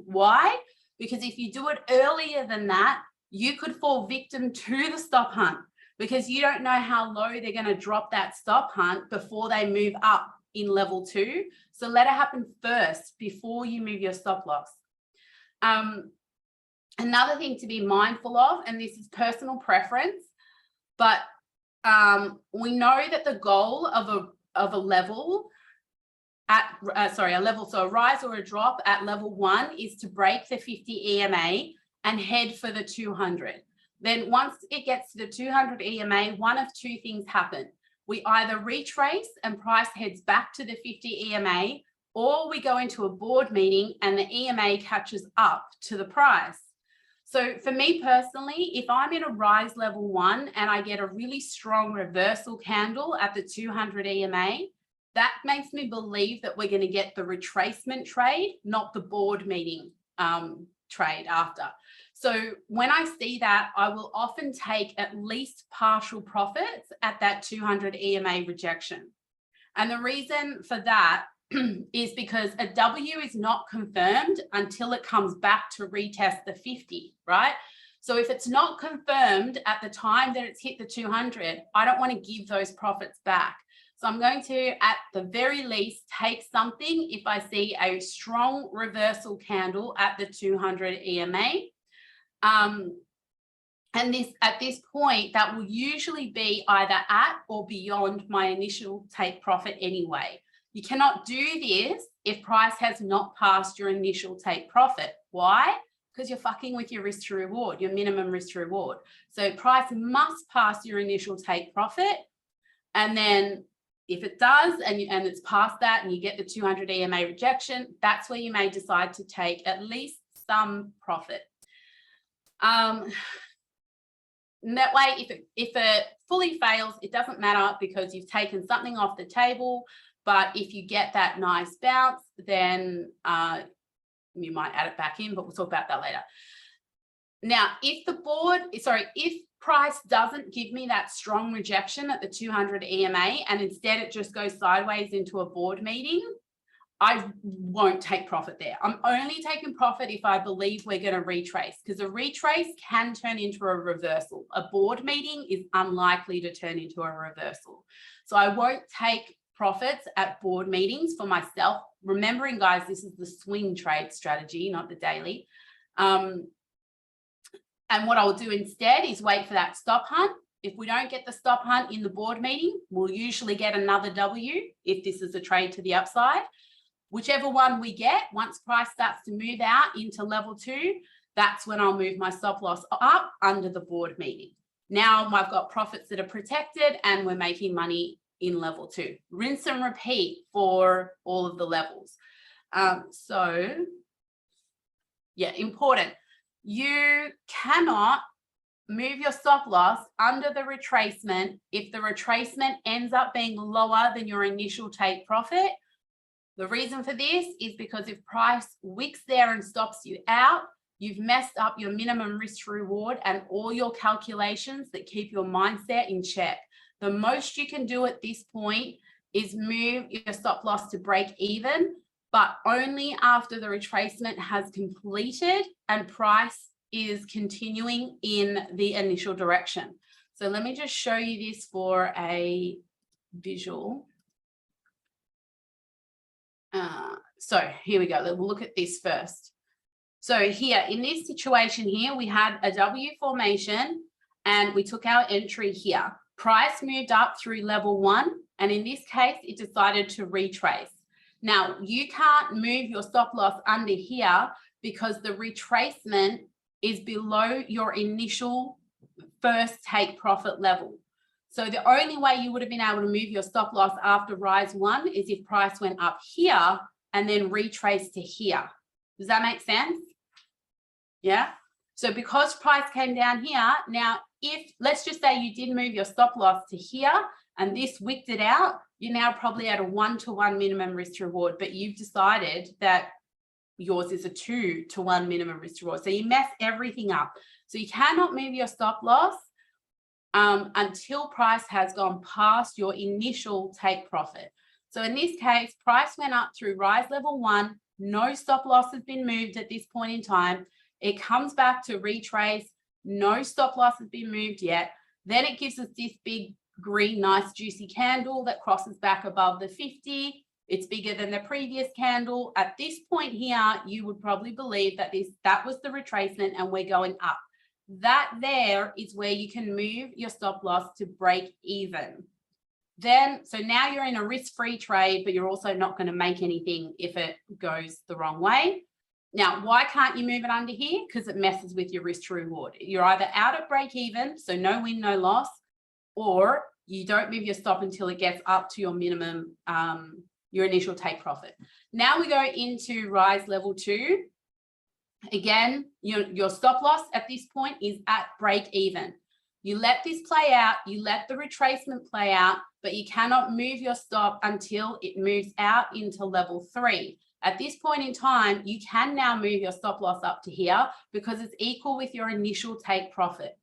Why? Because if you do it earlier than that, you could fall victim to the stop hunt, because you don't know how low they're going to drop that stop hunt before they move up in level 2. So let it happen first before you move your stop loss. Another thing to be mindful of, and this is personal preference, but we know that the goal of a level at so a rise or a drop at level 1 is to break the 50 EMA and head for the 200. Then once it gets to the 200 EMA, one of 2 things happen. We either retrace and price heads back to the 50 EMA, or we go into a board meeting and the EMA catches up to the price. So for me personally, if I'm in a rise level 1 and I get a really strong reversal candle at the 200 EMA, that makes me believe that we're going to get the retracement trade, not the board meeting trade after. So when I see that, I will often take at least partial profits at that 200 EMA rejection. And the reason for that is because a W is not confirmed until it comes back to retest the 50, right? So if it's not confirmed at the time that it's hit the 200, I don't want to give those profits back. So I'm going to, at the very least, take something if I see a strong reversal candle at the 200 EMA. And at this point, that will usually be either at or beyond my initial take profit anyway. You cannot do this if price has not passed your initial take profit. Why? Because you're fucking with your risk to reward, your minimum risk to reward. So price must pass your initial take profit. And then if it does, and it's past that and you get the 200 EMA rejection, that's where you may decide to take at least some profit. And that way, if it fully fails, it doesn't matter because you've taken something off the table. But if you get that nice bounce, then you might add it back in, but we'll talk about that later. Now, if price doesn't give me that strong rejection at the 200 EMA and instead it just goes sideways into a board meeting, I won't take profit there. I'm only taking profit if I believe we're going to retrace, because a retrace can turn into a reversal. A board meeting is unlikely to turn into a reversal. So I won't take profits at board meetings for myself. Remembering, guys, this is the swing trade strategy, not the daily. And what I'll do instead is wait for that stop hunt, If we don't get the stop hunt in the board meeting, we'll usually get another W if this is a trade to the upside. Whichever one we get, once price starts to move out into level 2, that's when I'll move my stop loss up under the board meeting. Now I've got profits that are protected and we're making money in level 2. Rinse and repeat for all of the levels. So yeah, important. You cannot move your stop loss under the retracement if the retracement ends up being lower than your initial take profit. The reason for this is because if price wicks there and stops you out, you've messed up your minimum risk to reward and all your calculations that keep your mindset in check. The most you can do at this point is move your stop loss to break even, but only after the retracement has completed and price is continuing in the initial direction. So let me just show you this for a visual. So here we go. We'll look at this first. So here in this situation here, we had a W formation and we took our entry here. Price moved up through level 1. And in this case, it decided to retrace. Now you can't move your stop loss under here because the retracement is below your initial first take profit level. So the only way you would have been able to move your stop loss after rise 1 is if price went up here and then retraced to here. Does that make sense? Yeah. So because price came down here, now if let's just say you did move your stop loss to here and this wicked it out, you're now probably at a 1-to-1 minimum risk to reward, but you've decided that yours is a 2-to-1 minimum risk to reward. So you mess everything up. So you cannot move your stop loss until price has gone past your initial take profit. So in this case, price went up through rise level 1, no stop loss has been moved at this point in time. It comes back to retrace, no stop loss has been moved yet. Then it gives us this big green, nice juicy candle that crosses back above the 50. It's bigger than the previous candle. At this point here, you would probably believe that that was the retracement and we're going up. That there is where you can move your stop loss to break even. Then, so now you're in a risk-free trade, but you're also not going to make anything if it goes the wrong way. Now, why can't you move it under here? Because it messes with your risk to reward. You're either out at break even, so no win, no loss, or you don't move your stop until it gets up to your minimum, your initial take profit. Now we go into rise level 2. Again, your stop loss at this point is at break even. You let this play out, you let the retracement play out, but you cannot move your stop until it moves out into level 3. At this point in time, you can now move your stop loss up to here because it's equal with your initial take profit,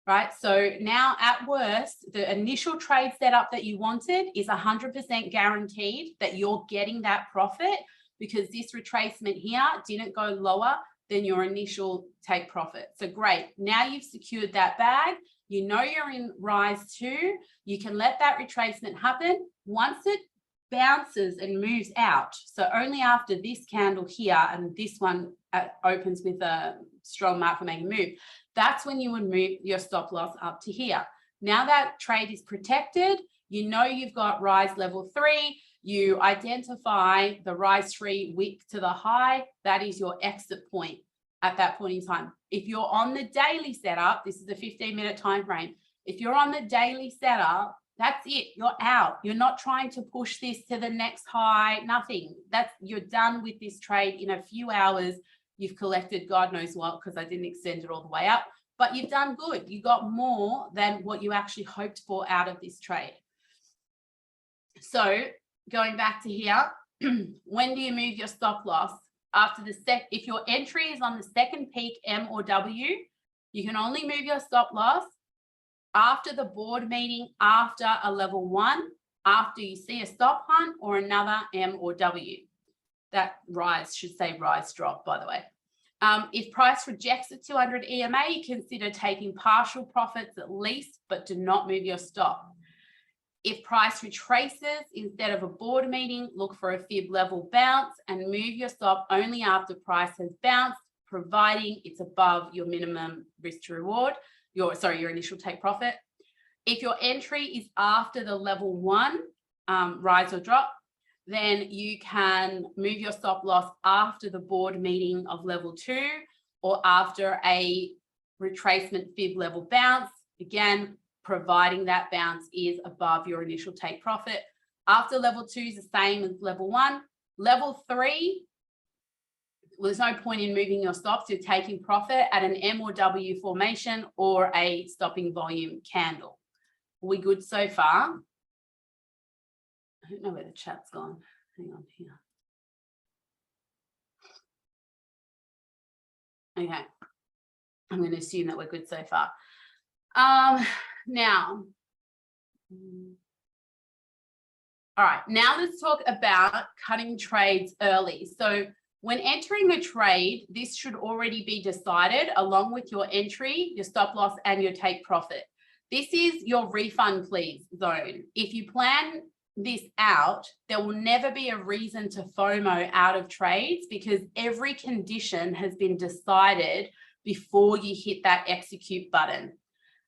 right? So now at worst, the initial trade setup that you wanted is 100% guaranteed that you're getting that profit because this retracement here didn't go lower than your initial take profit. So great, now you've secured that bag. You know you're in rise 2. You can let that retracement happen. Once it bounces and moves out, so only after this candle here and this one opens with a strong market making move, that's when you would move your stop loss up to here. Now that trade is protected, you know you've got rise level 3. You identify the rise 3 wick to the high. That is your exit point at that point in time. If you're on the daily setup, this is a 15-minute time frame. If you're on the daily setup, that's it. You're out. You're not trying to push this to the next high, nothing. You're done with this trade in a few hours. You've collected God knows what, because I didn't extend it all the way up, but you've done good. You got more than what you actually hoped for out of this trade. So going back to here, when do you move your stop loss? After if your entry is on the second peak M or W, you can only move your stop loss after the board meeting, after a level 1, after you see a stop hunt or another M or W. That rise should say rise drop, by the way. If price rejects the 200 EMA, consider taking partial profits at least, but do not move your stop. If price retraces instead of a board meeting, look for a fib level bounce and move your stop only after price has bounced, providing it's above your minimum risk to reward, your initial take profit. If your entry is after the level 1 rise or drop, then you can move your stop loss after the board meeting of level 2 or after a retracement fib level bounce, again, providing that bounce is above your initial take profit. After level 2 is the same as level 1. Level 3, well, there's no point in moving your stops. You're taking profit at an M or W formation or a stopping volume candle. Are we good so far? I don't know where the chat's gone. Hang on here. Okay. I'm going to assume that we're good so far. Now, all right, now let's talk about cutting trades early. So when entering a trade, this should already be decided along with your entry, your stop loss, and your take profit. This is your refund please zone. If you plan this out, there will never be a reason to FOMO out of trades because every condition has been decided before you hit that execute button.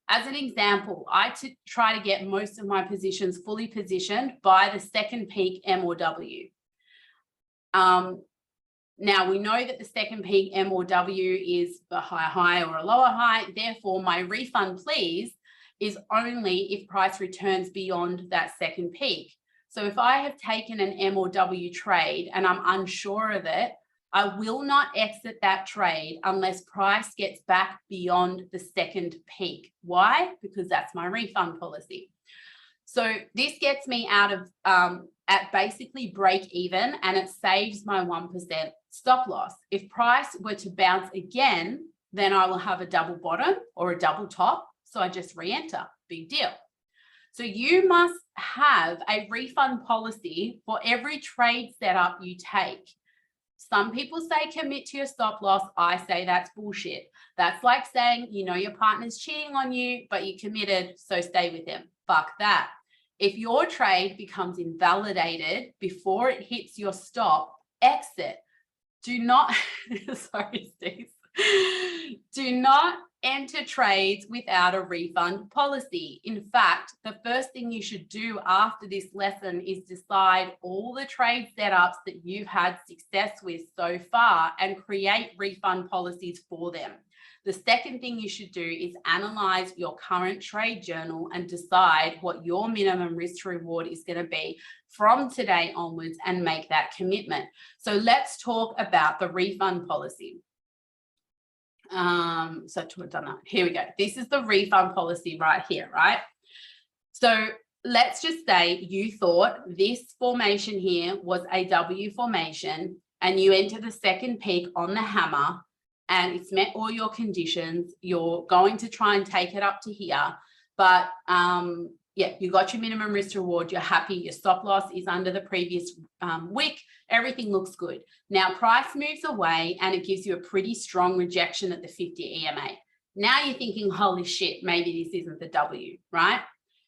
As an example, I try to get most of my positions fully positioned by the second peak M or W. Now we know that the second peak M or W is a high or a lower high. Therefore, my refund please is only if price returns beyond that second peak. So if I have taken an M or W trade and I'm unsure of it, I will not exit that trade unless price gets back beyond the second peak. Why? Because that's my refund policy. So this gets me out of at basically break even, and it saves my 1% stop loss. If price were to bounce again, then I will have a double bottom or a double top. So I just re-enter. Big deal. So you must have a refund policy for every trade setup you take. Some people say commit to your stop loss. I say that's bullshit. That's like saying, you know, your partner's cheating on you, but you committed, so stay with him. Fuck that. If your trade becomes invalidated before it hits your stop, exit. Do not, sorry, Steve. Do not enter trades without a refund policy. In fact, the first thing you should do after this lesson is decide all the trade setups that you've had success with so far and create refund policies for them. The second thing you should do is analyze your current trade journal and decide what your minimum risk to reward is going to be from today onwards and make that commitment. So let's talk about the refund policy. So we've done that. Here we go. This is the refund policy right here, right? So let's just say you thought this formation here was a W formation and you enter the second peak on the hammer and it's met all your conditions. You're going to try and take it up to here, but yeah, you got your minimum risk to reward. You're happy. Your stop loss is under the previous wick. Everything looks good. Now price moves away and it gives you a pretty strong rejection at the 50 EMA. Now you're thinking, holy shit, maybe this isn't the W, right?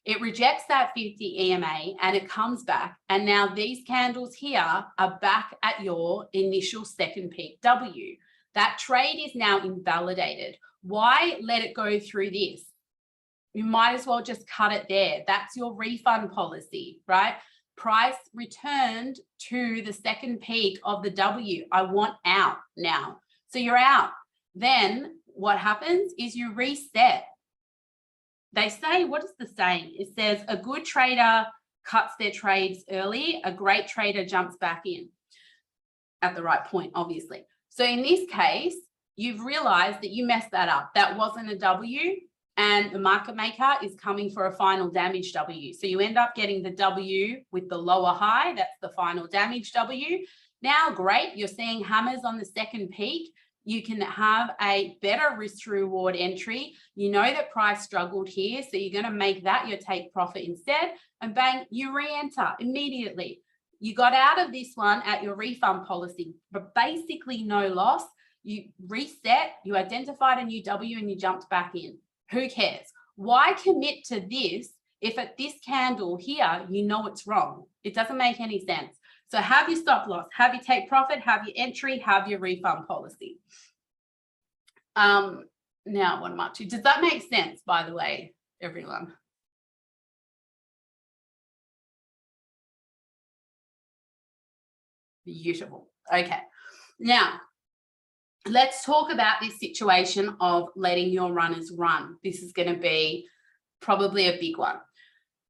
It rejects that 50 EMA and it comes back. And now these candles here are back at your initial second peak W. That trade is now invalidated. Why let it go through this? You might as well just cut it there. That's your refund policy, right? Price returned to the second peak of the W. I want out now. So you're out. Then what happens is you reset. They say, what is the saying? It says a good trader cuts their trades early. A great trader jumps back in at the right point, obviously. So in this case, you've realized that you messed that up. That wasn't a W. And the market maker is coming for a final damage W. So you end up getting the W with the lower high. That's the final damage W. Now, great, you're seeing hammers on the second peak. You can have a better risk to reward entry. You know that price struggled here, so you're going to make that your take profit instead. And bang, you re-enter immediately. You got out of this one at your refund policy, but basically no loss. You reset, you identified a new W and you jumped back in. Who cares? Why commit to this if at this candle here, you know it's wrong? It doesn't make any sense. So have your stop loss, have your take profit, have your entry, have your refund policy. Now, what am I up to? Does that make sense, by the way, everyone? Beautiful. Okay. Now, let's talk about this situation of letting your runners run. This is going to be probably a big one.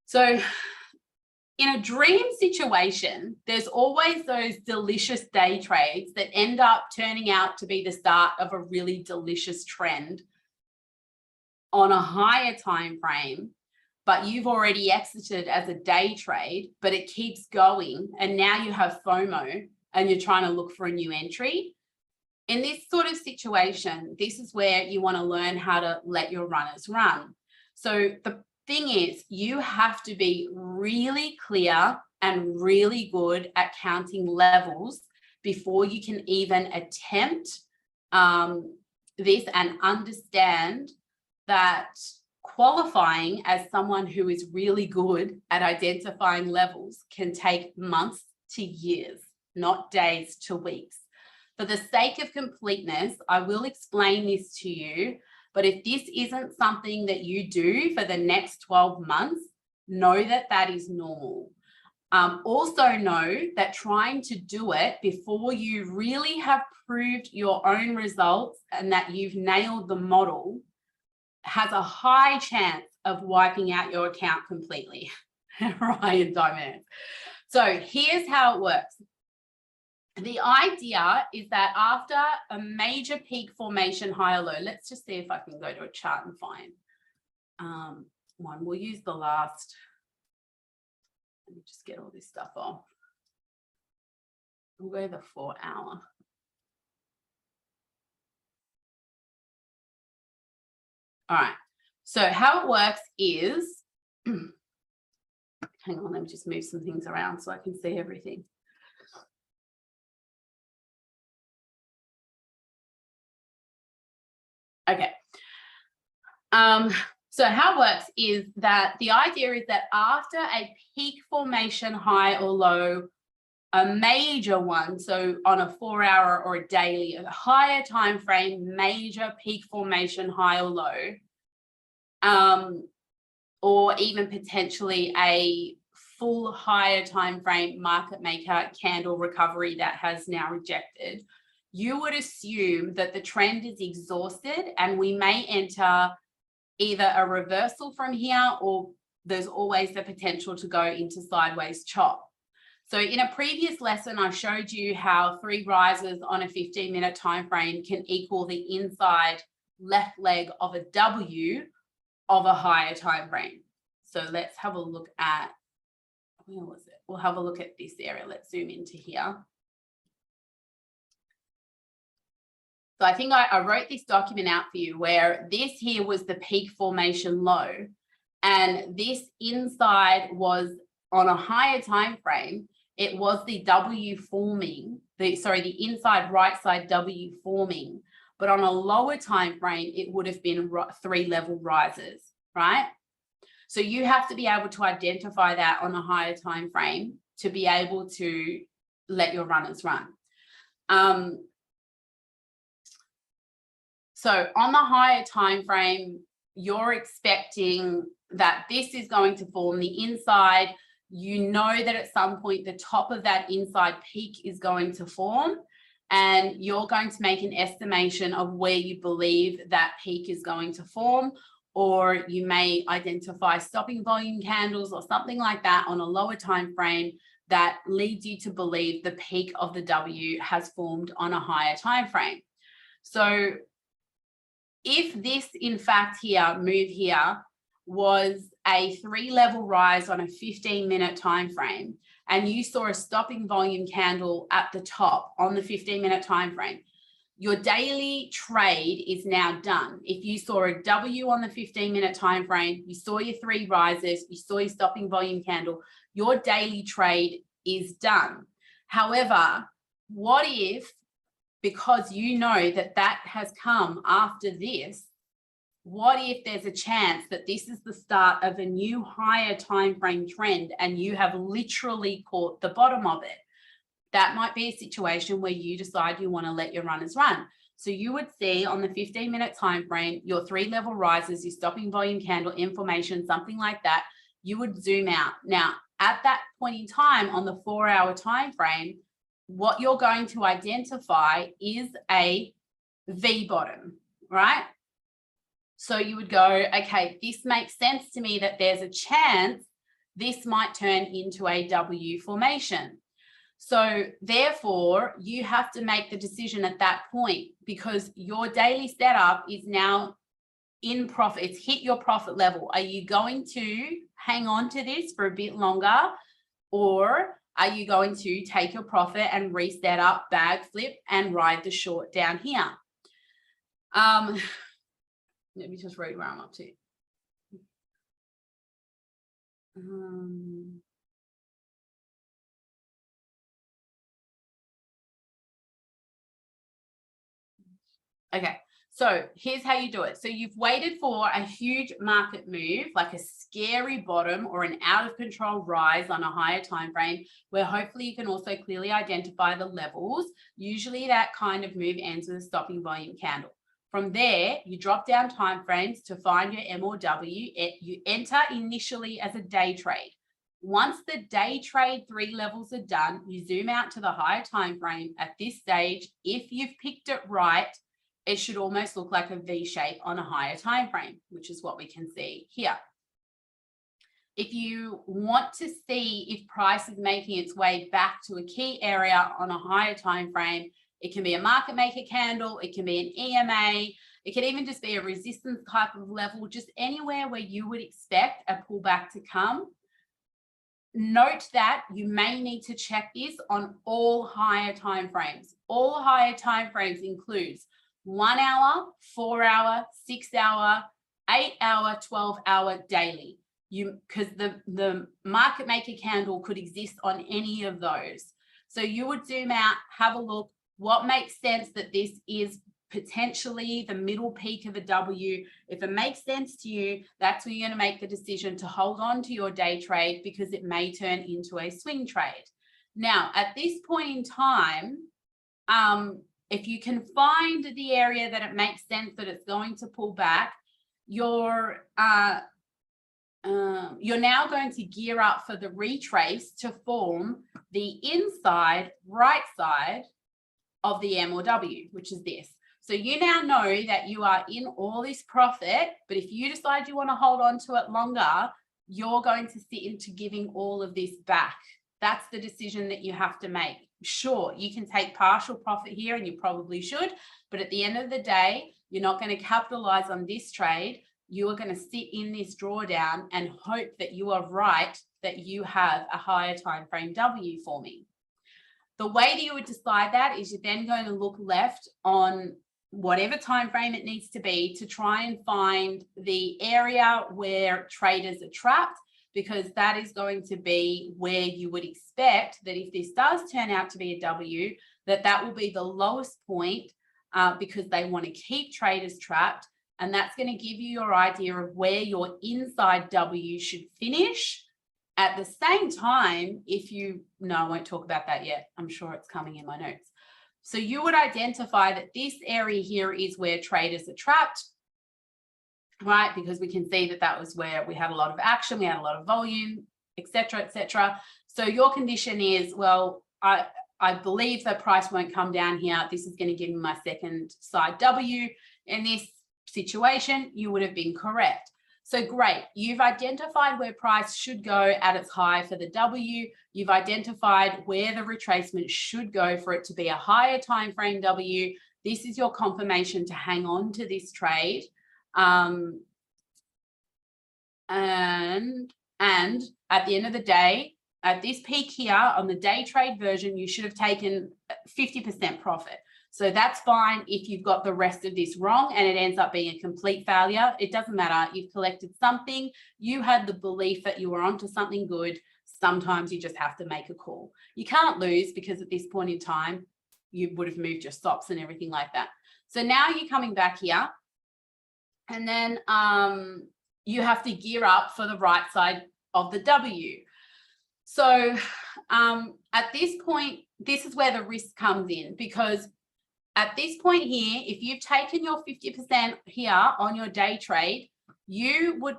So in a dream situation, there's always those delicious day trades that end up turning out to be the start of a really delicious trend on a higher time frame, but you've already exited as a day trade, but it keeps going. And now you have FOMO and you're trying to look for a new entry. In this sort of situation, this is where you want to learn how to let your runners run. So the thing is, you have to be really clear and really good at counting levels before you can even attempt this and understand that qualifying as someone who is really good at identifying levels can take months to years, not days to weeks. For the sake of completeness, I will explain this to you, but if this isn't something that you do for the next 12 months, know that that is normal. Also know that trying to do it before you really have proved your own results and that you've nailed the model has a high chance of wiping out your account completely. Ryan Diamond. So here's how it works. The idea is that after a major peak formation high or low, let's just see if I can go to a chart and find one. We'll use the last. Let me just get all this stuff off. We'll go the 4 hour. All right. So how it works is, hang on, let me just move some things around so I can see everything. Okay. So how it works is that the idea is that after a peak formation high or low, a major one, so on a 4 hour or a daily, a higher time frame, major peak formation high or low, or even potentially a full higher time frame market maker candle recovery that has now rejected, you would assume that the trend is exhausted and we may enter either a reversal from here or there's always the potential to go into sideways chop. So in a previous lesson, I showed you how 3 rises on a 15-minute time frame can equal the inside left leg of a W of a higher time frame. So let's have a look at, where was it? We'll have a look at this area. Let's zoom into here. So I think I wrote this document out for you where this here was the peak formation low, and this inside was on a higher time frame. It was the W forming, the inside right side W forming, but on a lower time frame, it would have been 3 level rises, right? So you have to be able to identify that on a higher time frame to be able to let your runners run. So on the higher time frame, you're expecting that this is going to form the inside. You know that at some point the top of that inside peak is going to form, and you're going to make an estimation of where you believe that peak is going to form, or you may identify stopping volume candles or something like that on a lower time frame that leads you to believe the peak of the W has formed on a higher time frame. So if this, in fact, move here was a 3 level rise on a 15-minute time frame, and you saw a stopping volume candle at the top on the 15-minute time frame, your daily trade is now done. If you saw a W on the 15-minute time frame, you saw your 3 rises, you saw your stopping volume candle, your daily trade is done. However, what if, because you know that that has come after this, what if there's a chance that this is the start of a new higher time frame trend and you have literally caught the bottom of it? That might be a situation where you decide you want to let your runners run. So you would see on the 15-minute time frame, your 3 level rises, your stopping volume candle, information, something like that, you would zoom out. Now, at that point in time on the 4 hour time frame, what you're going to identify is a V bottom, right? So you would go, okay, this makes sense to me that there's a chance this might turn into a W formation. So therefore, you have to make the decision at that point, because your daily setup is now in profit. It's hit your profit level. Are you going to hang on to this for a bit longer, or are you going to take your profit and reset up, bag flip, and ride the short down here? Let me just read where I'm up to. Okay, so here's how you do it. So you've waited for a huge market move, like a scary bottom or an out of control rise on a higher time frame, where hopefully you can also clearly identify the levels. Usually that kind of move ends with a stopping volume candle. From there, you drop down time frames to find your M or W. You enter initially as a day trade. Once the day trade 3 levels are done, you zoom out to the higher time frame. At this stage, if you've picked it right, it should almost look like a V shape on a higher time frame, which is what we can see here. If you want to see if price is making its way back to a key area on a higher time frame, it can be a market maker candle, it can be an EMA, it can even just be a resistance type of level, just anywhere where you would expect a pullback to come. Note that you may need to check this on all higher time frames. All higher time frames includes 1 hour, 4 hour, 6 hour, 8 hour, 12 hour daily. Because the market maker candle could exist on any of those. So you would zoom out, have a look, what makes sense that this is potentially the middle peak of a W. If it makes sense to you, that's when you're going to make the decision to hold on to your day trade, because it may turn into a swing trade. Now, at this point in time, if you can find the area that it makes sense that it's going to pull back, you're now going to gear up for the retrace to form the inside right side of the M or W, which is this. So you now know that you are in all this profit, but if you decide you want to hold on to it longer, you're going to sit into giving all of this back. That's the decision that you have to make. Sure, you can take partial profit here, and you probably should, but at the end of the day, you're not going to capitalize on this trade. You are going to sit in this drawdown and hope that you are right, that you have a higher time frame W forming. The way that you would decide that is you're then going to look left on whatever time frame it needs to be to try and find the area where traders are trapped, because that is going to be where you would expect that if this does turn out to be a W, that will be the lowest point, because they want to keep traders trapped. And that's going to give you your idea of where your inside W should finish. At the same time, I won't talk about that yet. I'm sure it's coming in my notes. So you would identify that this area here is where traders are trapped, right? Because we can see that was where we had a lot of action, we had a lot of volume, etc., etc. So your condition is, well, I believe that price won't come down here. This is going to give me my second side W. In this situation, you would have been correct. So great, you've identified where price should go at its high for the W. You've identified where the retracement should go for it to be a higher time frame W. This is your confirmation to hang on to this trade. And at the end of the day, at this peak here on the day trade version, you should have taken 50% profit. So that's fine if you've got the rest of this wrong and it ends up being a complete failure. It doesn't matter. You've collected something. You had the belief that you were onto something good. Sometimes you just have to make a call. You can't lose, because at this point in time, you would have moved your stops and everything like that. So now you're coming back here, and then you have to gear up for the right side of the W. So at this point, this is where the risk comes in, because at this point here, if you've taken your 50% here on your day trade, you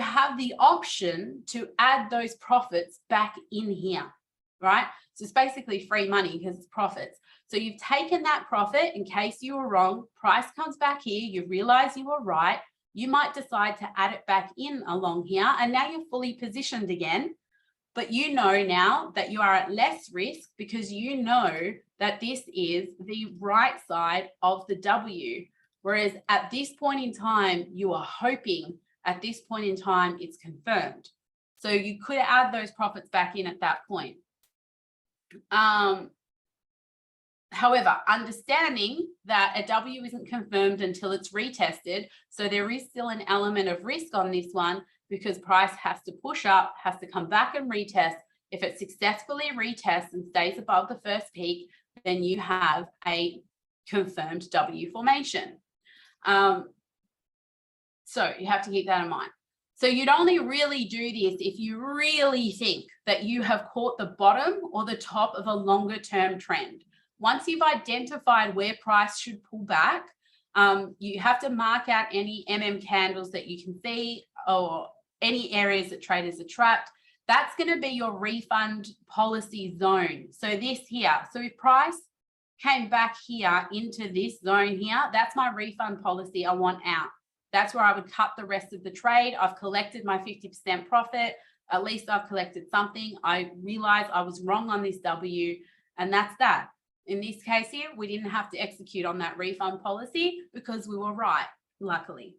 have the option to add those profits back in here. right? So it's basically free money because it's profits. So you've taken that profit in case you were wrong, price comes back here, you realize you were right, you might decide to add it back in along here, and now you're fully positioned again. But you know now that you are at less risk because you know that this is the right side of the W. Whereas at this point in time, you are hoping at this point in time, it's confirmed. So you could add those profits back in at that point. However, understanding that a W isn't confirmed until it's retested, so there is still an element of risk on this one because price has to push up, has to come back and retest. If it successfully retests and stays above the first peak, then you have a confirmed W formation. So you have to keep that in mind. So you'd only really do this if you really think that you have caught the bottom or the top of a longer term trend. Once you've identified where price should pull back, you have to mark out any candles that you can see or any areas that traders are trapped. That's going to be your refund policy zone. So this here, so if price came back here into this zone here, that's my refund policy I want out. That's where I would cut the rest of the trade. I've collected my 50% profit. At least I've collected something. I realized I was wrong on this W, and that's that. In this case here, we didn't have to execute on that refund policy because we were right, luckily.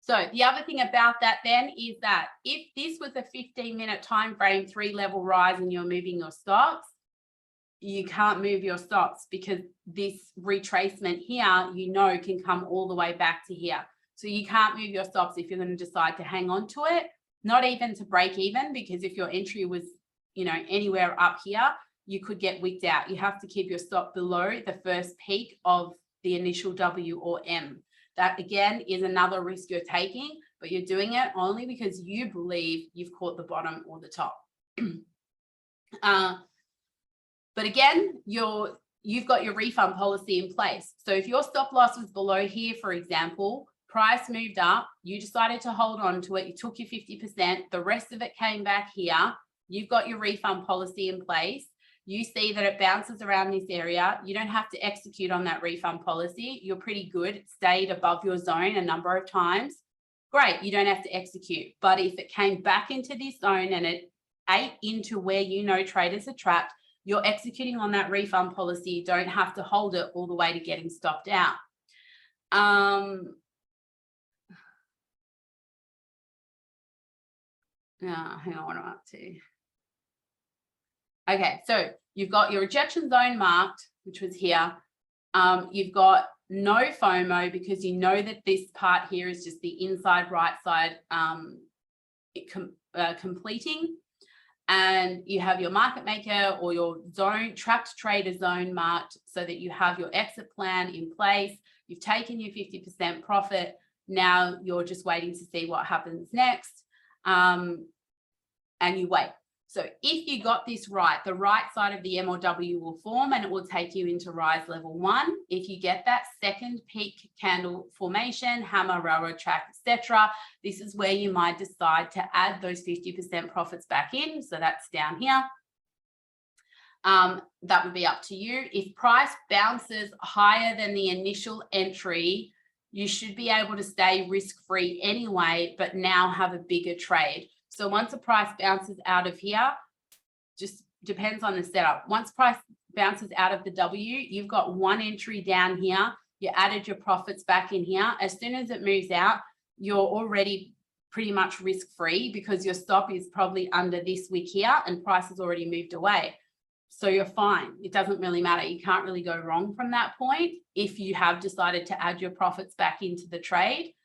So the other thing about that then is that if this was a 15-minute time frame, 3-level rise, and you're moving your stocks, you can't move your stocks because this retracement here, you know, can come all the way back to here. So you can't move your stops if you're going to decide to hang on to it, not even to break even, because if your entry was, you know, anywhere up here, you could get wicked out. You have to keep your stop below the first peak of the initial W or M. That again is another risk you're taking, but you're doing it only because you believe you've caught the bottom or the top. But again, you've got your refund policy in place. So if your stop loss was below here, for example, price moved up, you decided to hold on to it, you took your 50%, the rest of it came back here, you've got your refund policy in place, you see that it bounces around this area, you don't have to execute on that refund policy, you're pretty good, it stayed above your zone a number of times, great, you don't have to execute. But if it came back into this zone and it ate into where you know traders are trapped, you're executing on that refund policy, you don't have to hold it all the way to getting stopped out. Hang on, what I'm up to. Okay, so you've got your rejection zone marked, which was here. You've got no FOMO because you know that this part here is just the inside right side completing. And you have your market maker or your zone, trapped trader zone marked so that you have your exit plan in place. You've taken your 50% profit. Now you're just waiting to see what happens next. And you wait. So if you got this right, the right side of the M or W will form and it will take you into rise level 1. If you get that second peak candle formation, hammer, railroad track, etc., this is where you might decide to add those 50% profits back in. So that's down here. That would be up to you. If price bounces higher than the initial entry, you should be able to stay risk-free anyway, but now have a bigger trade. So once a price bounces out of here, just depends on the setup. Once price bounces out of the W, you've got one entry down here. You added your profits back in here. As soon as it moves out, you're already pretty much risk-free because your stop is probably under this wick here and price has already moved away. So you're fine. It doesn't really matter. You can't really go wrong from that point if you have decided to add your profits back into the trade.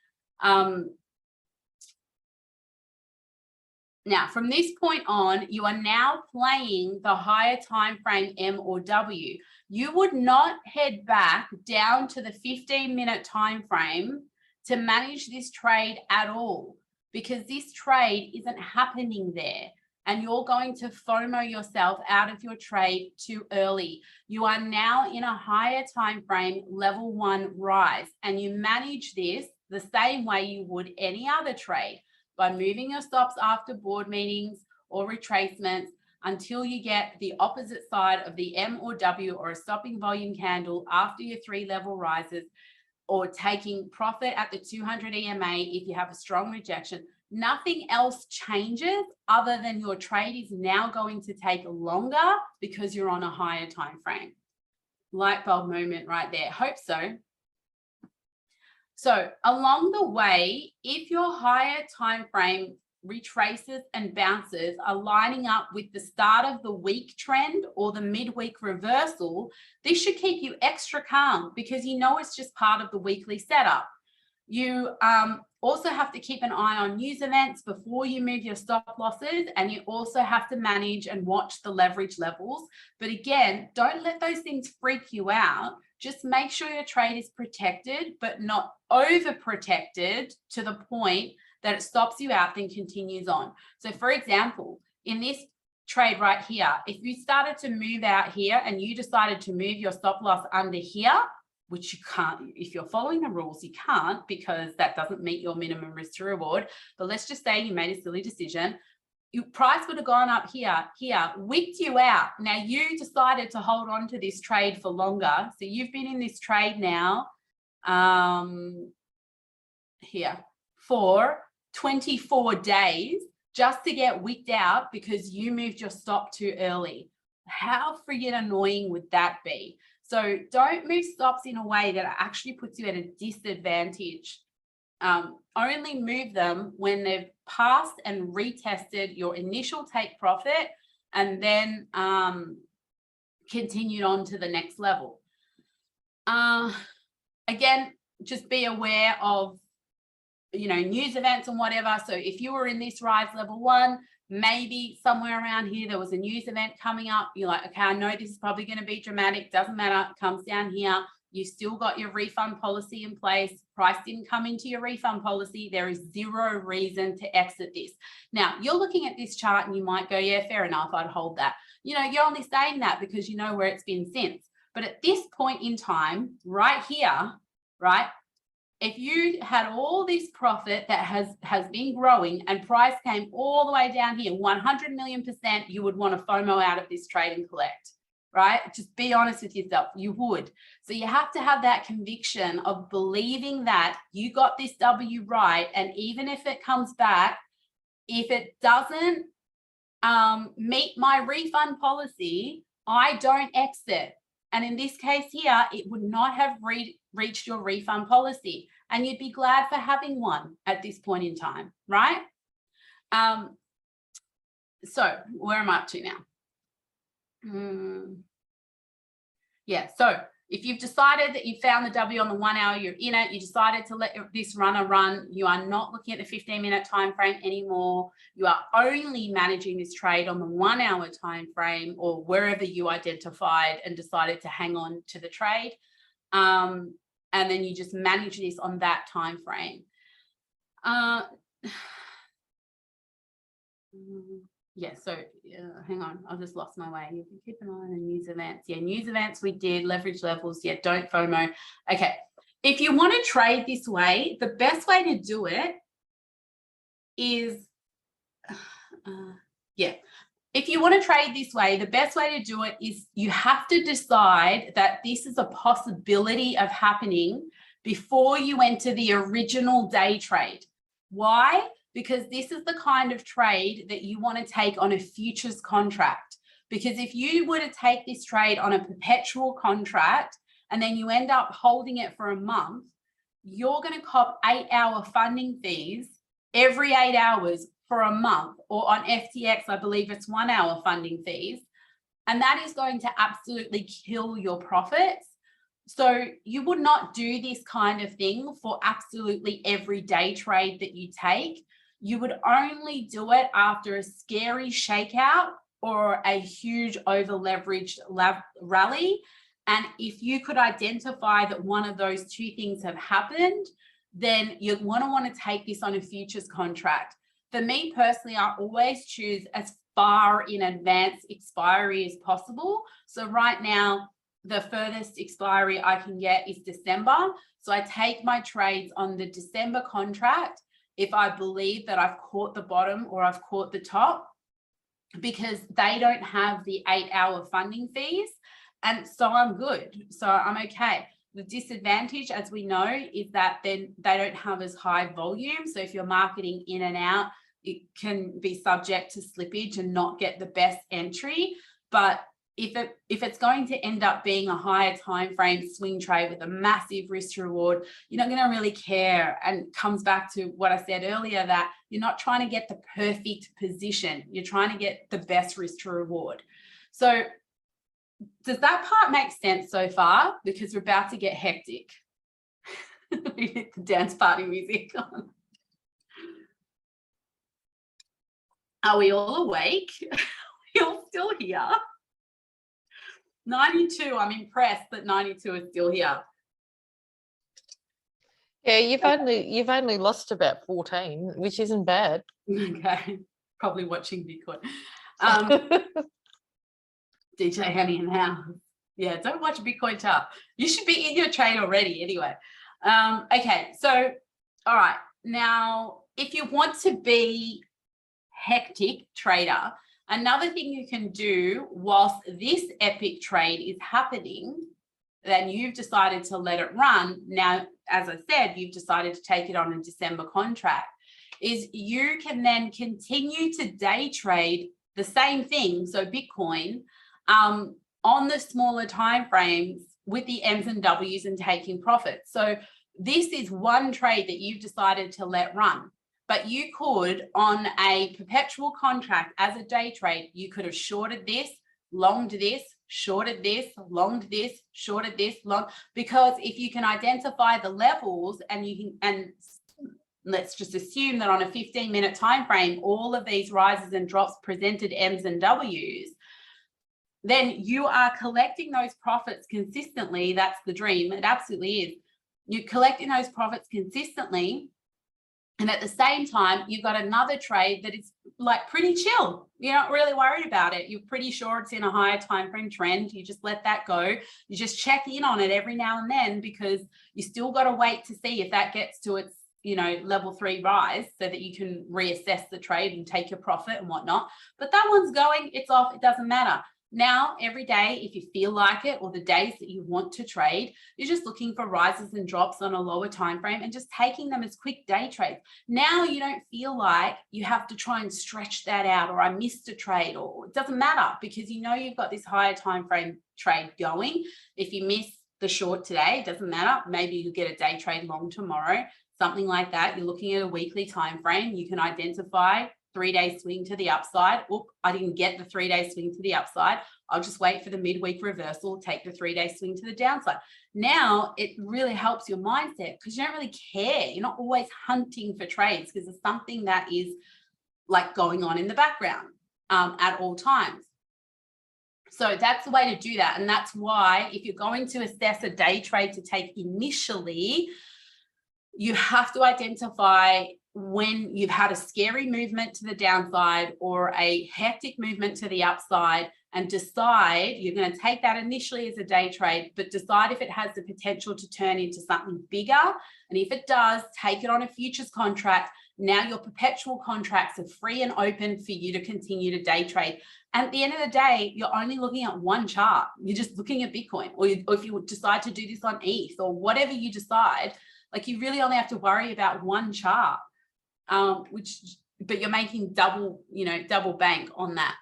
Now, from this point on, you are now playing the higher time frame M or W. You would not head back down to the 15-minute time frame to manage this trade at all because this trade isn't happening there and you're going to FOMO yourself out of your trade too early. You are now in a higher time frame, level 1 rise, and you manage this the same way you would any other trade, by moving your stops after board meetings or retracements until you get the opposite side of the M or W or a stopping volume candle after your 3-level rises, or taking profit at the 200 EMA if you have a strong rejection. Nothing else changes other than your trade is now going to take longer because you're on a higher time frame. Light bulb moment right there. Hope so. So along the way, if your higher time frame retraces and bounces are lining up with the start of the week trend or the midweek reversal, this should keep you extra calm because you know it's just part of the weekly setup. You also have to keep an eye on news events before you move your stop losses, and you also have to manage and watch the leverage levels. But again, don't let those things freak you out. Just make sure your trade is protected, but not overprotected to the point that it stops you out, then continues on. So for example, in this trade right here, if you started to move out here and you decided to move your stop loss under here, which you can't, if you're following the rules, you can't because that doesn't meet your minimum risk to reward. But let's just say you made a silly decision. Your price would have gone up here, wicked you out. Now you decided to hold on to this trade for longer. So you've been in this trade now here for 24 days just to get wicked out because you moved your stop too early. How friggin' annoying would that be? So don't move stops in a way that actually puts you at a disadvantage. Only move them when they've passed and retested your initial take profit and then continued on to the next level. Again, just be aware of, news events and whatever. So if you were in this rise level 1, maybe somewhere around here there was a news event coming up, you're like, okay, I know this is probably going to be dramatic, doesn't matter, it comes down here. You still got your refund policy in place. Price didn't come into your refund policy. There is zero reason to exit this. Now, you're looking at this chart and you might go, yeah, fair enough, I'd hold that. You're only saying that because you know where it's been since. But at this point in time, right here, right, if you had all this profit that has been growing and price came all the way down here, 100 million%, you would want to FOMO out of this trade and collect, right? Just be honest with yourself, you would. So you have to have that conviction of believing that you got this W right. And even if it comes back, if it doesn't meet my refund policy, I don't exit. And in this case here, it would not have reached your refund policy. And you'd be glad for having one at this point in time, right? So where am I up to now? Yeah, so if you've decided that you found the W on the 1 hour, you're in it, you decided to let this runner run, you are not looking at the 15-minute time frame anymore. You are only managing this trade on the 1 hour time frame or wherever you identified and decided to hang on to the trade. And then you just manage this on that time frame. Yeah, so hang on, I've just lost my way. You can keep an eye on the news events. Yeah, news events we did, leverage levels. Yeah, don't FOMO. Okay, if you want to trade this way, the best way to do it is, if you want to trade this way, the best way to do it is you have to decide that this is a possibility of happening before you enter the original day trade. Why? Because this is the kind of trade that you want to take on a futures contract. Because if you were to take this trade on a perpetual contract and then you end up holding it for a month, you're going to cop 8-hour funding fees every 8 hours for a month, or on FTX, I believe it's 1 hour funding fees. And that is going to absolutely kill your profits. So you would not do this kind of thing for absolutely every day trade that you take. You would only do it after a scary shakeout or a huge over-leveraged rally. And if you could identify that one of those two things have happened, then you want to take this on a futures contract. For me personally, I always choose as far in advance expiry as possible. So right now, the furthest expiry I can get is December. So I take my trades on the December contract if I believe that I've caught the bottom or I've caught the top, because they don't have the 8-hour funding fees. And so I'm good. So I'm okay. The disadvantage, as we know, is that then they don't have as high volume. So if you're marketing in and out, it can be subject to slippage and not get the best entry. But if it's going to end up being a higher time frame swing trade with a massive risk to reward, you're not going to really care. And comes back to what I said earlier, that you're not trying to get the perfect position. You're trying to get the best risk to reward. So does that part make sense so far? Because we're about to get hectic. We hit the dance party music on. Are we all awake? Are we all still here? 92, I'm impressed that 92 is still here. Yeah, you've only lost about 14, which isn't bad. Okay, probably watching Bitcoin. DJ Henny in the house. Yeah, don't watch Bitcoin chart. You should be in your trade already anyway. Okay, so all right. Now, if you want to be hectic trader, another thing you can do whilst this epic trade is happening, then you've decided to let it run. Now, as I said, you've decided to take it on a December contract, is you can then continue to day trade the same thing, so Bitcoin, on the smaller time frames with the M's and W's and taking profits. So this is one trade that you've decided to let run. But you could, on a perpetual contract as a day trade, you could have shorted this, longed this, shorted this, longed this, shorted this, long, because if you can identify the levels and let's just assume that on a 15-minute time frame, all of these rises and drops presented M's and W's, then you are collecting those profits consistently. That's the dream. It absolutely is. You're collecting those profits consistently. And at the same time, you've got another trade that is like pretty chill. You're not really worried about it. You're pretty sure it's in a higher time frame trend. You just let that go. You just check in on it every now and then, because you still got to wait to see if that gets to its, level 3 rise, so that you can reassess the trade and take your profit and whatnot. But that one's going, it's off, it doesn't matter. Now, every day, if you feel like it, or the days that you want to trade, you're just looking for rises and drops on a lower time frame and just taking them as quick day trades. Now you don't feel like you have to try and stretch that out, or I missed a trade, or it doesn't matter, because you've got this higher time frame trade going. If you miss the short today, it doesn't matter. Maybe you get a day trade long tomorrow, something like that. You're looking at a weekly time frame. You can identify 3-day swing to the upside. Oop, I didn't get the 3-day swing to the upside. I'll just wait for the midweek reversal, take the 3-day swing to the downside. Now it really helps your mindset, because you don't really care. You're not always hunting for trades, because there's something that is like going on in the background at all times. So that's the way to do that. And that's why if you're going to assess a day trade to take initially, you have to identify when you've had a scary movement to the downside or a hectic movement to the upside, and decide you're going to take that initially as a day trade, but decide if it has the potential to turn into something bigger. And if it does, take it on a futures contract. Now your perpetual contracts are free and open for you to continue to day trade. And at the end of the day, you're only looking at one chart. You're just looking at Bitcoin, or if you decide to do this on ETH or whatever you decide, like you really only have to worry about one chart. But you're making double bank on that.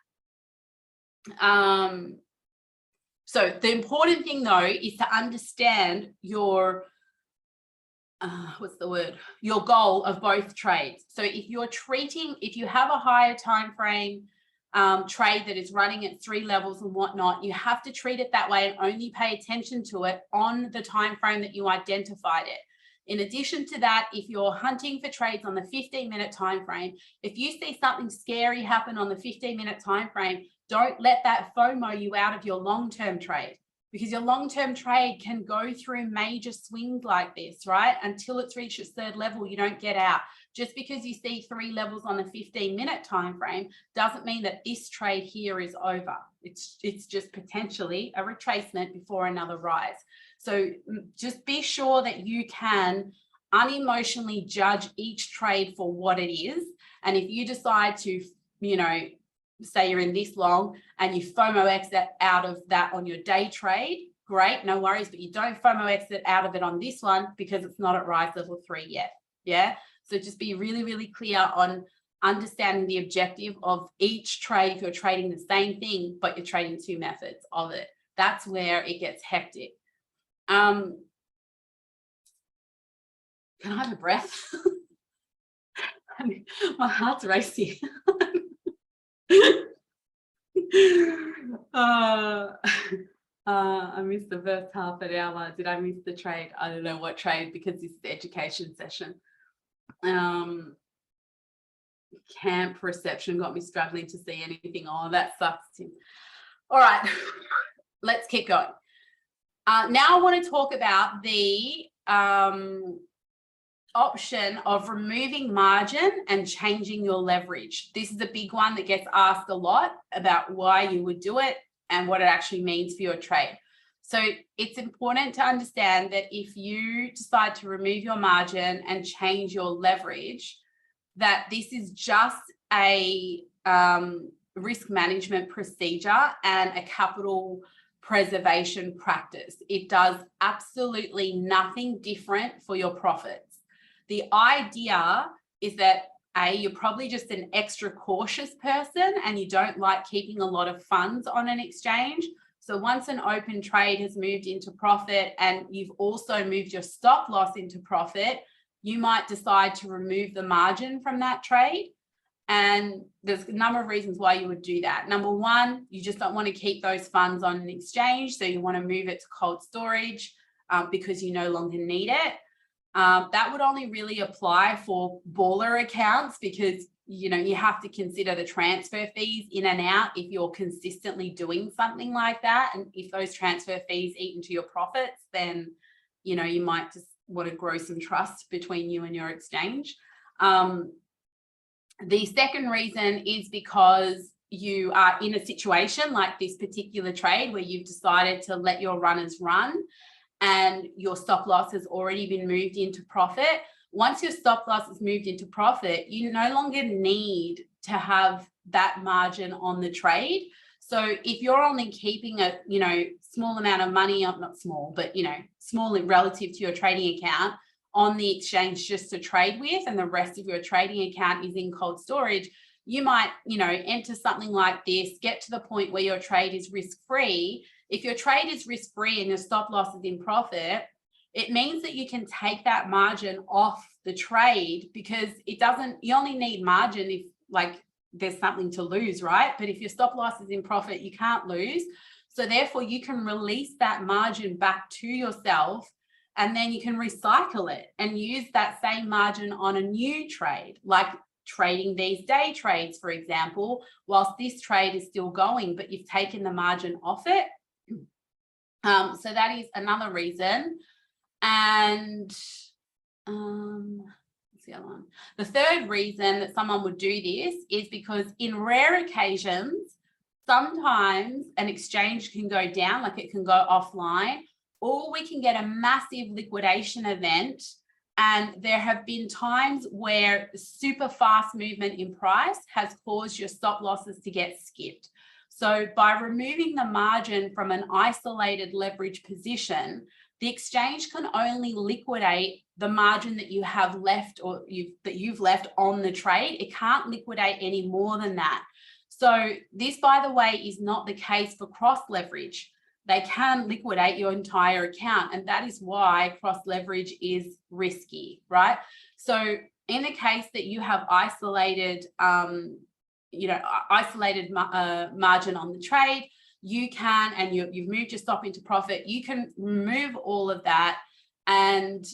So the important thing though is to understand your your goal of both trades. So if you have a higher time frame trade that is running at 3 levels and whatnot, you have to treat it that way and only pay attention to it on the time frame that you identified it. In addition to that, if you're hunting for trades on the 15-minute time frame, if you see something scary happen on the 15-minute time frame, don't let that FOMO you out of your long-term trade. because your long-term trade can go through major swings like this, right? Until it's reached its third level, you don't get out. Just because you see 3 levels on the 15-minute time frame doesn't mean that this trade here is over. It's just potentially a retracement before another rise. So just be sure that you can unemotionally judge each trade for what it is. And if you decide to, you know, say you're in this long and you FOMO exit out of that on your day trade, great, no worries, but you don't FOMO exit out of it on this one because it's not at rise level 3 yet. Yeah. So just be really, really clear on understanding the objective of each trade. If you're trading the same thing, but you're trading 2 methods of it, that's where it gets hectic. Can I have a breath? My heart's racing. I missed the first half an hour. Did I miss the trade? I don't know what trade, because this is the education session. Camp reception got me struggling to see anything. Oh, that sucks, Tim. All right, let's keep going. Now I want to talk about the option of removing margin and changing your leverage. This is a big one that gets asked a lot about why you would do it and what it actually means for your trade. So it's important to understand that if you decide to remove your margin and change your leverage, that this is just a risk management procedure and a capital preservation practice. It does absolutely nothing different for your profits. The idea is that you're probably just an extra cautious person and you don't like keeping a lot of funds on an exchange. So once an open trade has moved into profit and you've also moved your stop loss into profit, you might decide to remove the margin from that trade. And there's a number of reasons why you would do that. Number one, you just don't want to keep those funds on an exchange. So you want to move it to cold storage because you no longer need it. That would only really apply for baller accounts because, you know, you have to consider the transfer fees in and out if you're consistently doing something like that. And if those transfer fees eat into your profits, then, you know, you might just want to grow some trust between you and your exchange. The second reason is because you are in a situation like this particular trade where you've decided to let your runners run and your stop loss has already been moved into profit. Once your stop loss is moved into profit, you no longer need to have that margin on the trade. So if you're only keeping a, you know, small amount of money, not small, but, you know, small relative to your trading account on the exchange just to trade with, and the rest of your trading account is in cold storage, you might, you know, enter something like this, get to the point where your trade is risk-free. If your trade is risk-free and your stop loss is in profit, it means that you can take that margin off the trade because it doesn't, you only need margin if like there's something to lose, right? But if your stop loss is in profit, you can't lose. So therefore you can release that margin back to yourself and then you can recycle it and use that same margin on a new trade, like trading these day trades, for example, whilst this trade is still going, but you've taken the margin off it. So that is another reason. And what's the other one? The third reason that someone would do this is because in rare occasions, sometimes an exchange can go down, like it can go offline, or we can get a massive liquidation event. And there have been times where super fast movement in price has caused your stop losses to get skipped. So by removing the margin from an isolated leverage position, the exchange can only liquidate the margin that you have left or you've left on the trade. It can't liquidate any more than that. So this, by the way, is not the case for cross leverage. They can liquidate your entire account, and that is why cross leverage is risky, right? So in the case that you have isolated, margin on the trade, you can, and you've moved your stop into profit, you can remove all of that, and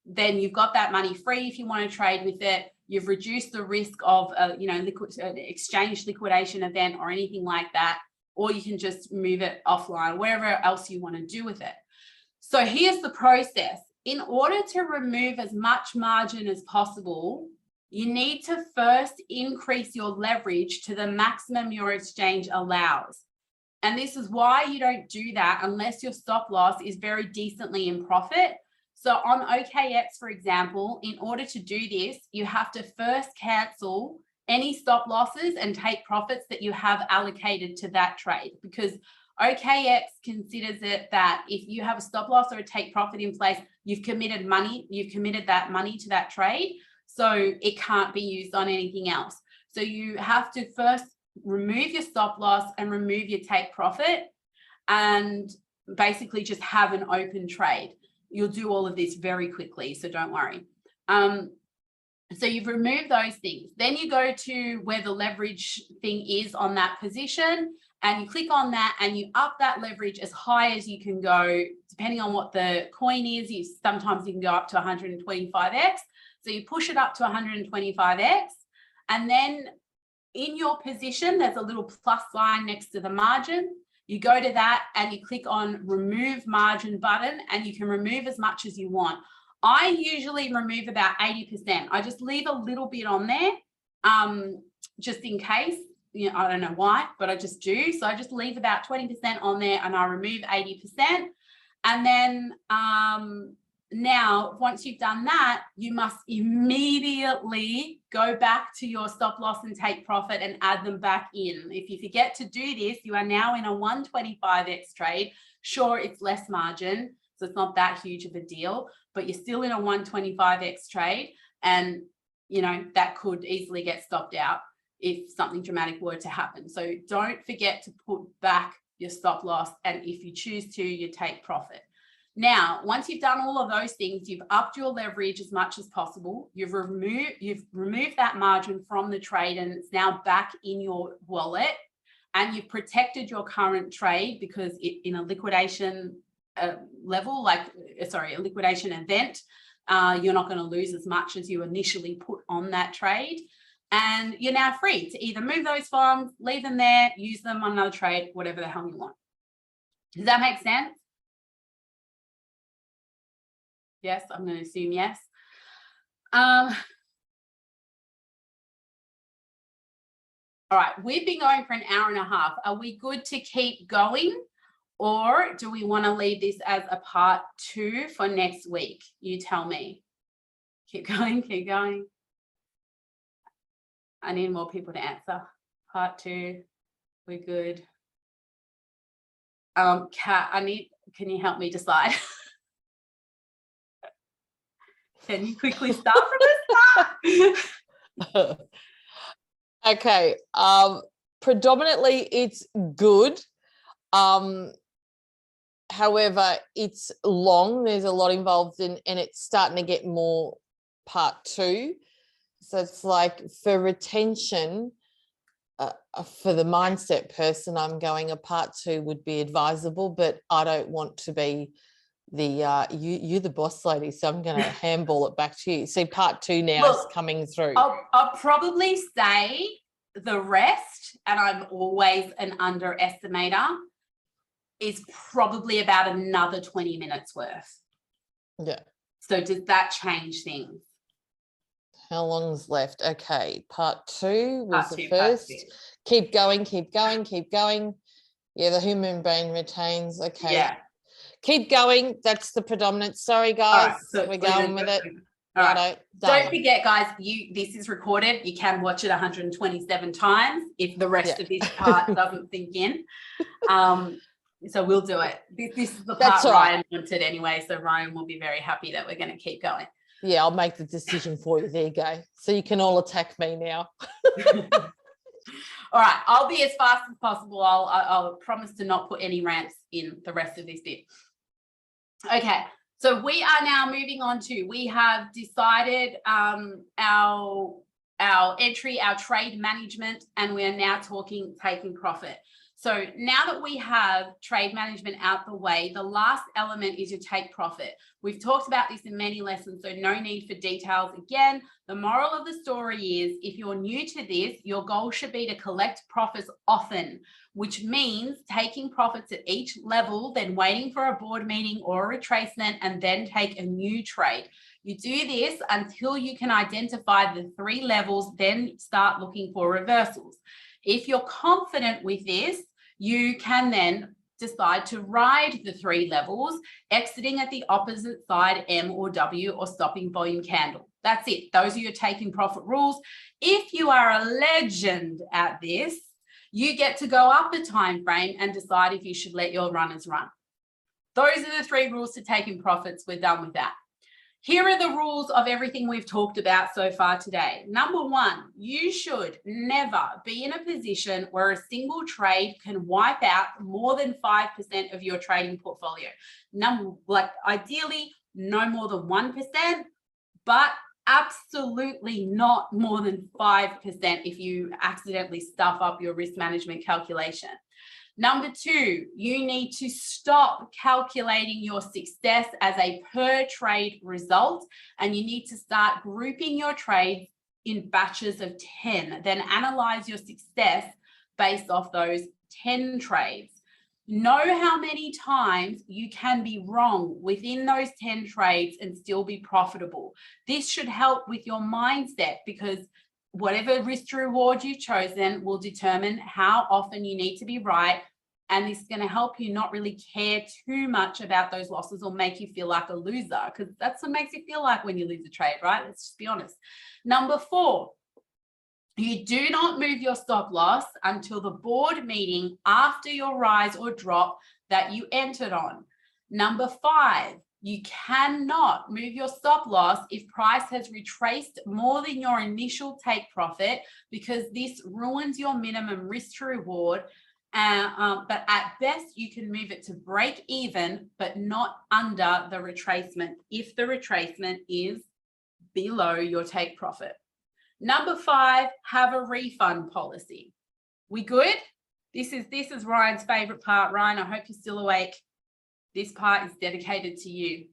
then you've got that money free if you want to trade with it. You've reduced the risk of exchange liquidation event or anything like that. or you can just move it offline, wherever else you want to do with it. So here's the process. In order to remove as much margin as possible, you need to first increase your leverage to the maximum your exchange allows. And this is why you don't do that unless your stop loss is very decently in profit. So on OKX, for example, in order to do this, you have to first cancel any stop losses and take profits that you have allocated to that trade, because OKX considers it that if you have a stop loss or a take profit in place, you've committed that money to that trade. So it can't be used on anything else. So you have to first remove your stop loss and remove your take profit and basically just have an open trade. You'll do all of this very quickly, so don't worry. So you've removed those things. Then you go to where the leverage thing is on that position, and you click on that and you up that leverage as high as you can go, depending on what the coin is. Sometimes you can go up to 125x. So you push it up to 125x, and then in your position, there's a little plus sign next to the margin. You go to that and you click on remove margin button, and you can remove as much as you want. I usually remove about 80%. I just leave a little bit on there just in case. You know, I don't know why, but I just do. So I just leave about 20% on there and I remove 80%. And then now, once you've done that, you must immediately go back to your stop loss and take profit and add them back in. If you forget to do this, you are now in a 125x trade. Sure, it's less margin, so it's not that huge of a deal, but you're still in a 125x trade, and you know that could easily get stopped out if something dramatic were to happen. So don't forget to put back your stop loss, and if you choose to, you take profit. Now, once you've done all of those things, you've upped your leverage as much as possible. You've removed that margin from the trade, and it's now back in your wallet, and you've protected your current trade because in a liquidation level, a liquidation event, you're not going to lose as much as you initially put on that trade. And you're now free to either move those funds, leave them there, use them on another trade, whatever the hell you want. Does that make sense? Yes, I'm going to assume yes. All right, we've been going for an hour and a half. Are we good to keep going, or do we want to leave this as a part 2 for next week? You tell me. Keep going, keep going. I need more people to answer. Part 2, we're good. Kat, can you help me decide? Can you quickly start from the start? Okay. Predominantly it's good. However, it's long. There's a lot involved and it's starting to get more part 2. So it's like for retention, for the mindset person, I'm going a part 2 would be advisable, but I don't want to be you're the boss lady, so I'm going to handball it back to you. See, part 2 now is coming through. I'll probably say the rest, and I'm always an underestimator, is probably about another 20 minutes worth. Yeah. So does that change things? How long's left? Okay, part 2 was Part the two, first. part 2. Keep going, keep going, keep going. Yeah, the human brain retains. Okay. Yeah. Keep going. That's the predominant. Sorry, guys. Right, so we're going with it. All right. Done. Don't forget, guys, this is recorded. You can watch it 127 times if the rest of this part doesn't sink in. So we'll do it. This is the part Ryan wanted anyway, so Ryan will be very happy that we're going to keep going. Yeah, I'll make the decision for you. There you go. So you can all attack me now. All right, I'll be as fast as possible. I'll promise to not put any rants in the rest of this bit. Okay, so we are now moving on to, we have decided our entry, our trade management, and we are now taking profit. So now that we have trade management out the way, the last element is your take profit. We've talked about this in many lessons, so no need for details again. The moral of the story is, if you're new to this, your goal should be to collect profits often, which means taking profits at each level, then waiting for a board meeting or a retracement, and then take a new trade. You do this until you can identify the 3 levels, then start looking for reversals. If you're confident with this, you can then decide to ride the 3 levels, exiting at the opposite side, M or W, or stopping volume candle. That's it. Those are your taking profit rules. If you are a legend at this, you get to go up a time frame and decide if you should let your runners run. Those are the 3 rules to taking profits. We're done with that. Here are the rules of everything we've talked about so far today. Number 1, you should never be in a position where a single trade can wipe out more than 5% of your trading portfolio. Ideally, no more than 1%, but absolutely not more than 5% if you accidentally stuff up your risk management calculation. Number 2, you need to stop calculating your success as a per trade result, and you need to start grouping your trades in batches of 10. Then analyze your success based off those 10 trades. Know how many times you can be wrong within those 10 trades and still be profitable. This should help with your mindset, because whatever risk to reward you've chosen will determine how often you need to be right. And this is going to help you not really care too much about those losses or make you feel like a loser, because that's what makes you feel like when you lose a trade, right? Let's just be honest. Number 4, you do not move your stop loss until the board meeting after your rise or drop that you entered on. Number 5, you cannot move your stop loss if price has retraced more than your initial take profit, because this ruins your minimum risk to reward. But at best, you can move it to break even, but not under the retracement if the retracement is below your take profit. Number 5, have a refund policy. We good? This is Ryan's favorite part. Ryan, I hope you're still awake. This part is dedicated to you.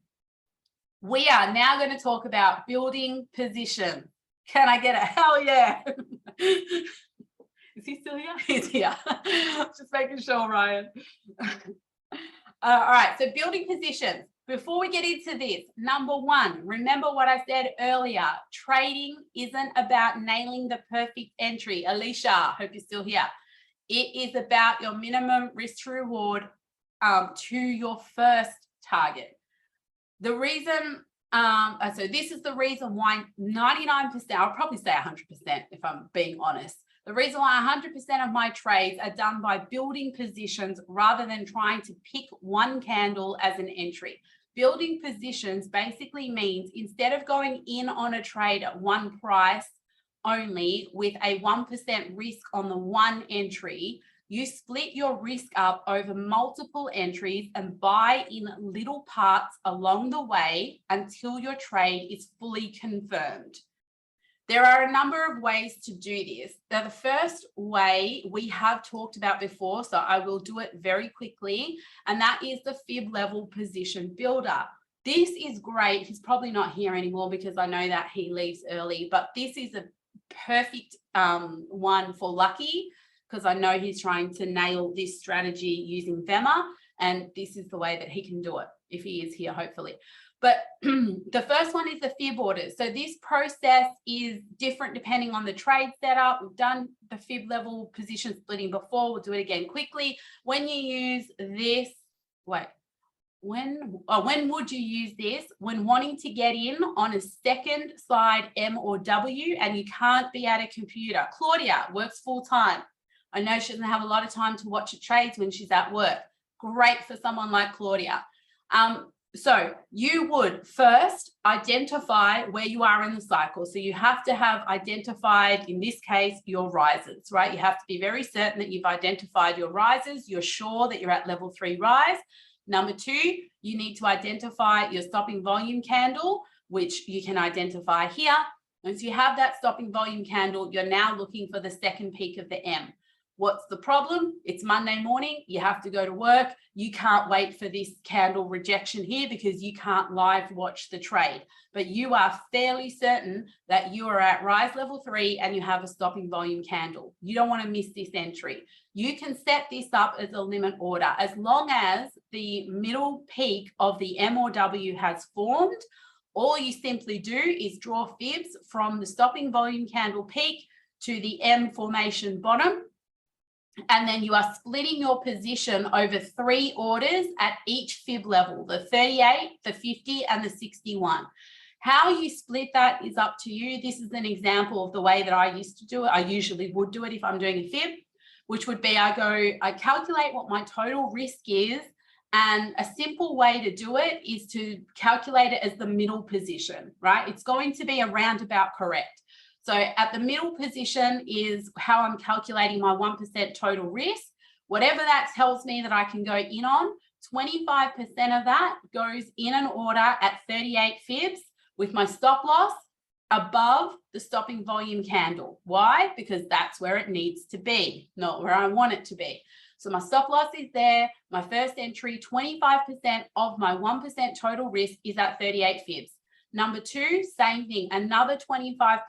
We are now going to talk about building position. Can I get a hell yeah? Is he still here? He's here. Just making sure, Ryan. All right, so building positions. Before we get into this, number 1, remember what I said earlier. Trading isn't about nailing the perfect entry. Alicia, hope you're still here. It is about your minimum risk to reward to your first target. The reason, so this is the reason why 99%, I'll probably say 100% if I'm being honest. The reason why 100% of my trades are done by building positions rather than trying to pick one candle as an entry. Building positions basically means instead of going in on a trade at one price only with a 1% risk on the one entry, you split your risk up over multiple entries and buy in little parts along the way until your trade is fully confirmed. There are a number of ways to do this. Now, the first way we have talked about before, so I will do it very quickly, and that is the fib level position builder. This is great. He's probably not here anymore because I know that he leaves early, but this is a perfect one for Lucky, because I know he's trying to nail this strategy using VEMA, and this is the way that he can do it if he is here, hopefully. But the first one is the fib orders. So this process is different depending on the trade setup. We've done the fib level position splitting before. We'll do it again quickly. When you use this, when would you use this? When wanting to get in on a second side M or W and you can't be at a computer. Claudia works full time. I know she doesn't have a lot of time to watch her trades when she's at work. Great for someone like Claudia. So you would first identify where you are in the cycle. So you have to have identified, in this case, your rises, right? You have to be very certain that you've identified your rises. You're sure that you're at level 3 rise. Number 2, you need to identify your stopping volume candle, which you can identify here. Once you have that stopping volume candle, you're now looking for the second peak of the M. What's the problem? It's Monday morning. You have to go to work. You can't wait for this candle rejection here because you can't live watch the trade. But you are fairly certain that you are at rise level 3 and you have a stopping volume candle. You don't want to miss this entry. You can set this up as a limit order as long as the middle peak of the M or W has formed. All you simply do is draw fibs from the stopping volume candle peak to the M formation bottom. And then you are splitting your position over 3 orders at each fib level, the 38, the 50, and the 61. How you split that is up to you. This is an example of the way that I used to do it. I usually would do it if I'm doing a fib, which would be I calculate what my total risk is. And a simple way to do it is to calculate it as the middle position, right? It's going to be a roundabout correct. So at the middle position is how I'm calculating my 1% total risk. Whatever that tells me that I can go in on, 25% of that goes in an order at 38 fibs with my stop loss above the stopping volume candle. Why? Because that's where it needs to be, not where I want it to be. So my stop loss is there. My first entry, 25% of my 1% total risk is at 38 fibs. Number 2, same thing, another 25%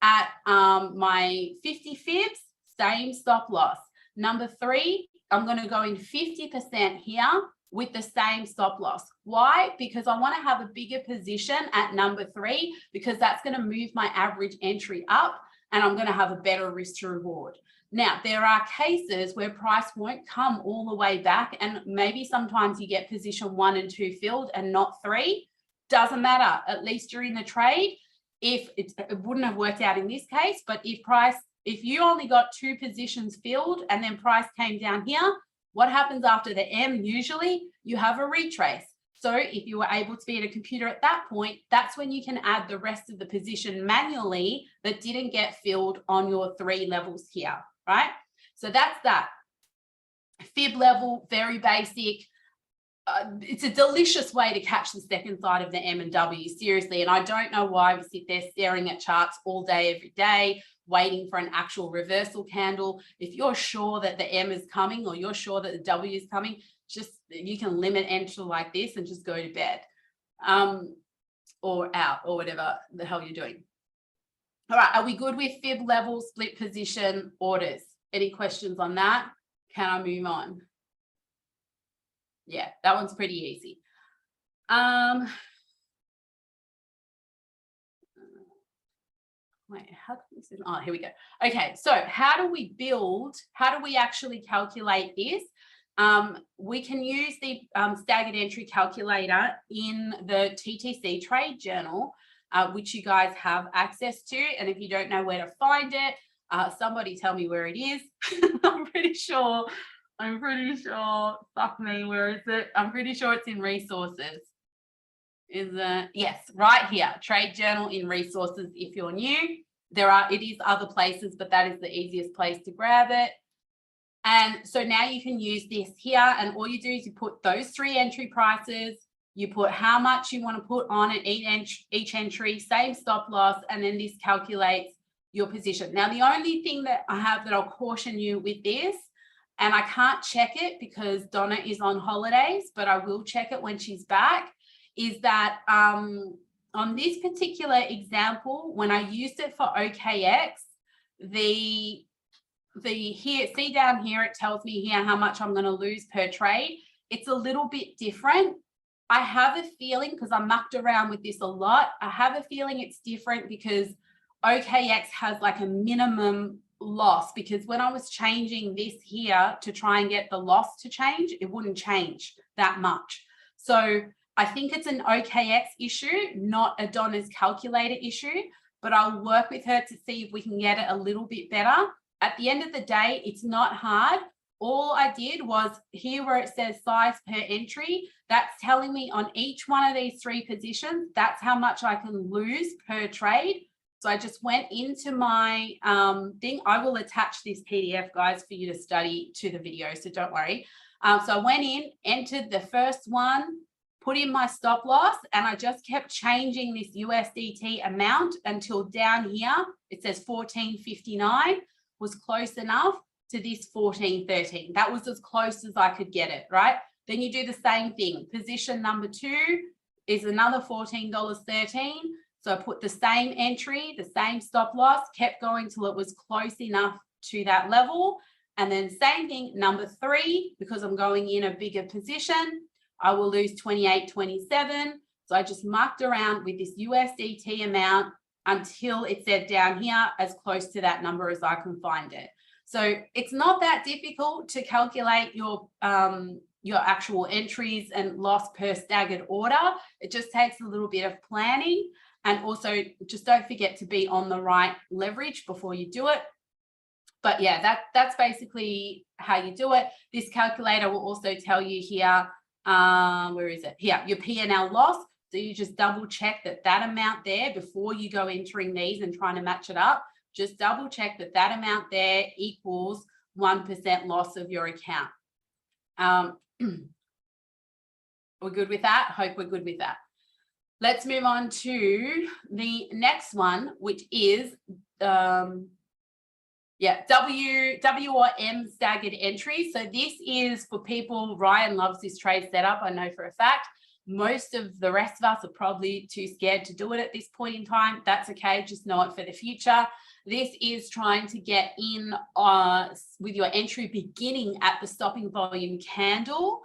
at my 50 fibs, same stop loss. Number 3, I'm going to go in 50% here with the same stop loss. Why? Because I want to have a bigger position at number 3 because that's going to move my average entry up and I'm going to have a better risk to reward. Now, there are cases where price won't come all the way back and maybe sometimes you get position 1 and 2 filled and not 3. Doesn't matter, at least during the trade, if it wouldn't have worked out in this case, but if you only got 2 positions filled and then price came down here, what happens after the M? Usually you have a retrace. So if you were able to be at a computer at that point, that's when you can add the rest of the position manually that didn't get filled on your 3 levels here, right? So that's that. Fib level, very basic. It's a delicious way to catch the second side of the M and W, seriously. And I don't know why we sit there staring at charts all day, every day, waiting for an actual reversal candle. If you're sure that the M is coming or you're sure that the W is coming, just you can limit entry like this and just go to bed or out or whatever the hell you're doing. All right, are we good with fib level, split position, orders? Any questions on that? Can I move on? Yeah, that one's pretty easy. Wait, how can this? Oh, here we go. Okay, so how do we actually calculate this? We can use the staggered entry calculator in the TTC trade journal, which you guys have access to. And if you don't know where to find it, somebody tell me where it is. I'm pretty sure, fuck me, where is it? I'm pretty sure it's in resources. Is it? Yes, right here, trade journal in resources. If you're new, it is other places, but that is the easiest place to grab it. And so now you can use this here, and all you do is you put those 3 entry prices, you put how much you want to put on at each entry, same stop loss, and then this calculates your position. Now, the only thing that I have that I'll caution you with this, and I can't check it because Donna is on holidays, but I will check it when she's back, is that on this particular example, when I used it for OKX, here, see down here, it tells me here how much I'm going to lose per trade. It's a little bit different. I have a feeling, because I mucked around with this a lot, I have a feeling it's different because OKX has like a minimum loss, because when I was changing this here to try and get the loss to change, it wouldn't change that much. So I think it's an OKX issue, not a Donna's calculator issue, but I'll work with her to see if we can get it a little bit better. At the end of the day, it's not hard. All I did was here where it says size per entry, that's telling me on each one of these 3 positions, that's how much I can lose per trade. So I just went into my thing. I will attach this PDF, guys, for you to study to the video, so don't worry. So I went in, entered the first one, put in my stop loss, and I just kept changing this USDT amount until down here, it says 14.59 was close enough to this 14.13. That was as close as I could get it, right? Then you do the same thing. Position number 2 is another $14.13. So I put the same entry, the same stop loss, kept going till it was close enough to that level. And then same thing, number 3, because I'm going in a bigger position, I will lose 28.27. So I just mucked around with this USDT amount until it said down here as close to that number as I can find it. So it's not that difficult to calculate your actual entries and loss per staggered order. It just takes a little bit of planning. And also just don't forget to be on the right leverage before you do it. But yeah, that's basically how you do it. This calculator will also tell you here, where is it? Here, your P&L loss. So you just double check that amount there before you go entering these and trying to match it up. Just double check that amount there equals 1% loss of your account. We're good with that? Hope we're good with that. Let's move on to the next one, which is W or M staggered entry. So this is for people, Ryan loves this trade setup, I know for a fact. Most of the rest of us are probably too scared to do it at this point in time. That's okay, just know it for the future. This is trying to get in with your entry beginning at the stopping volume candle,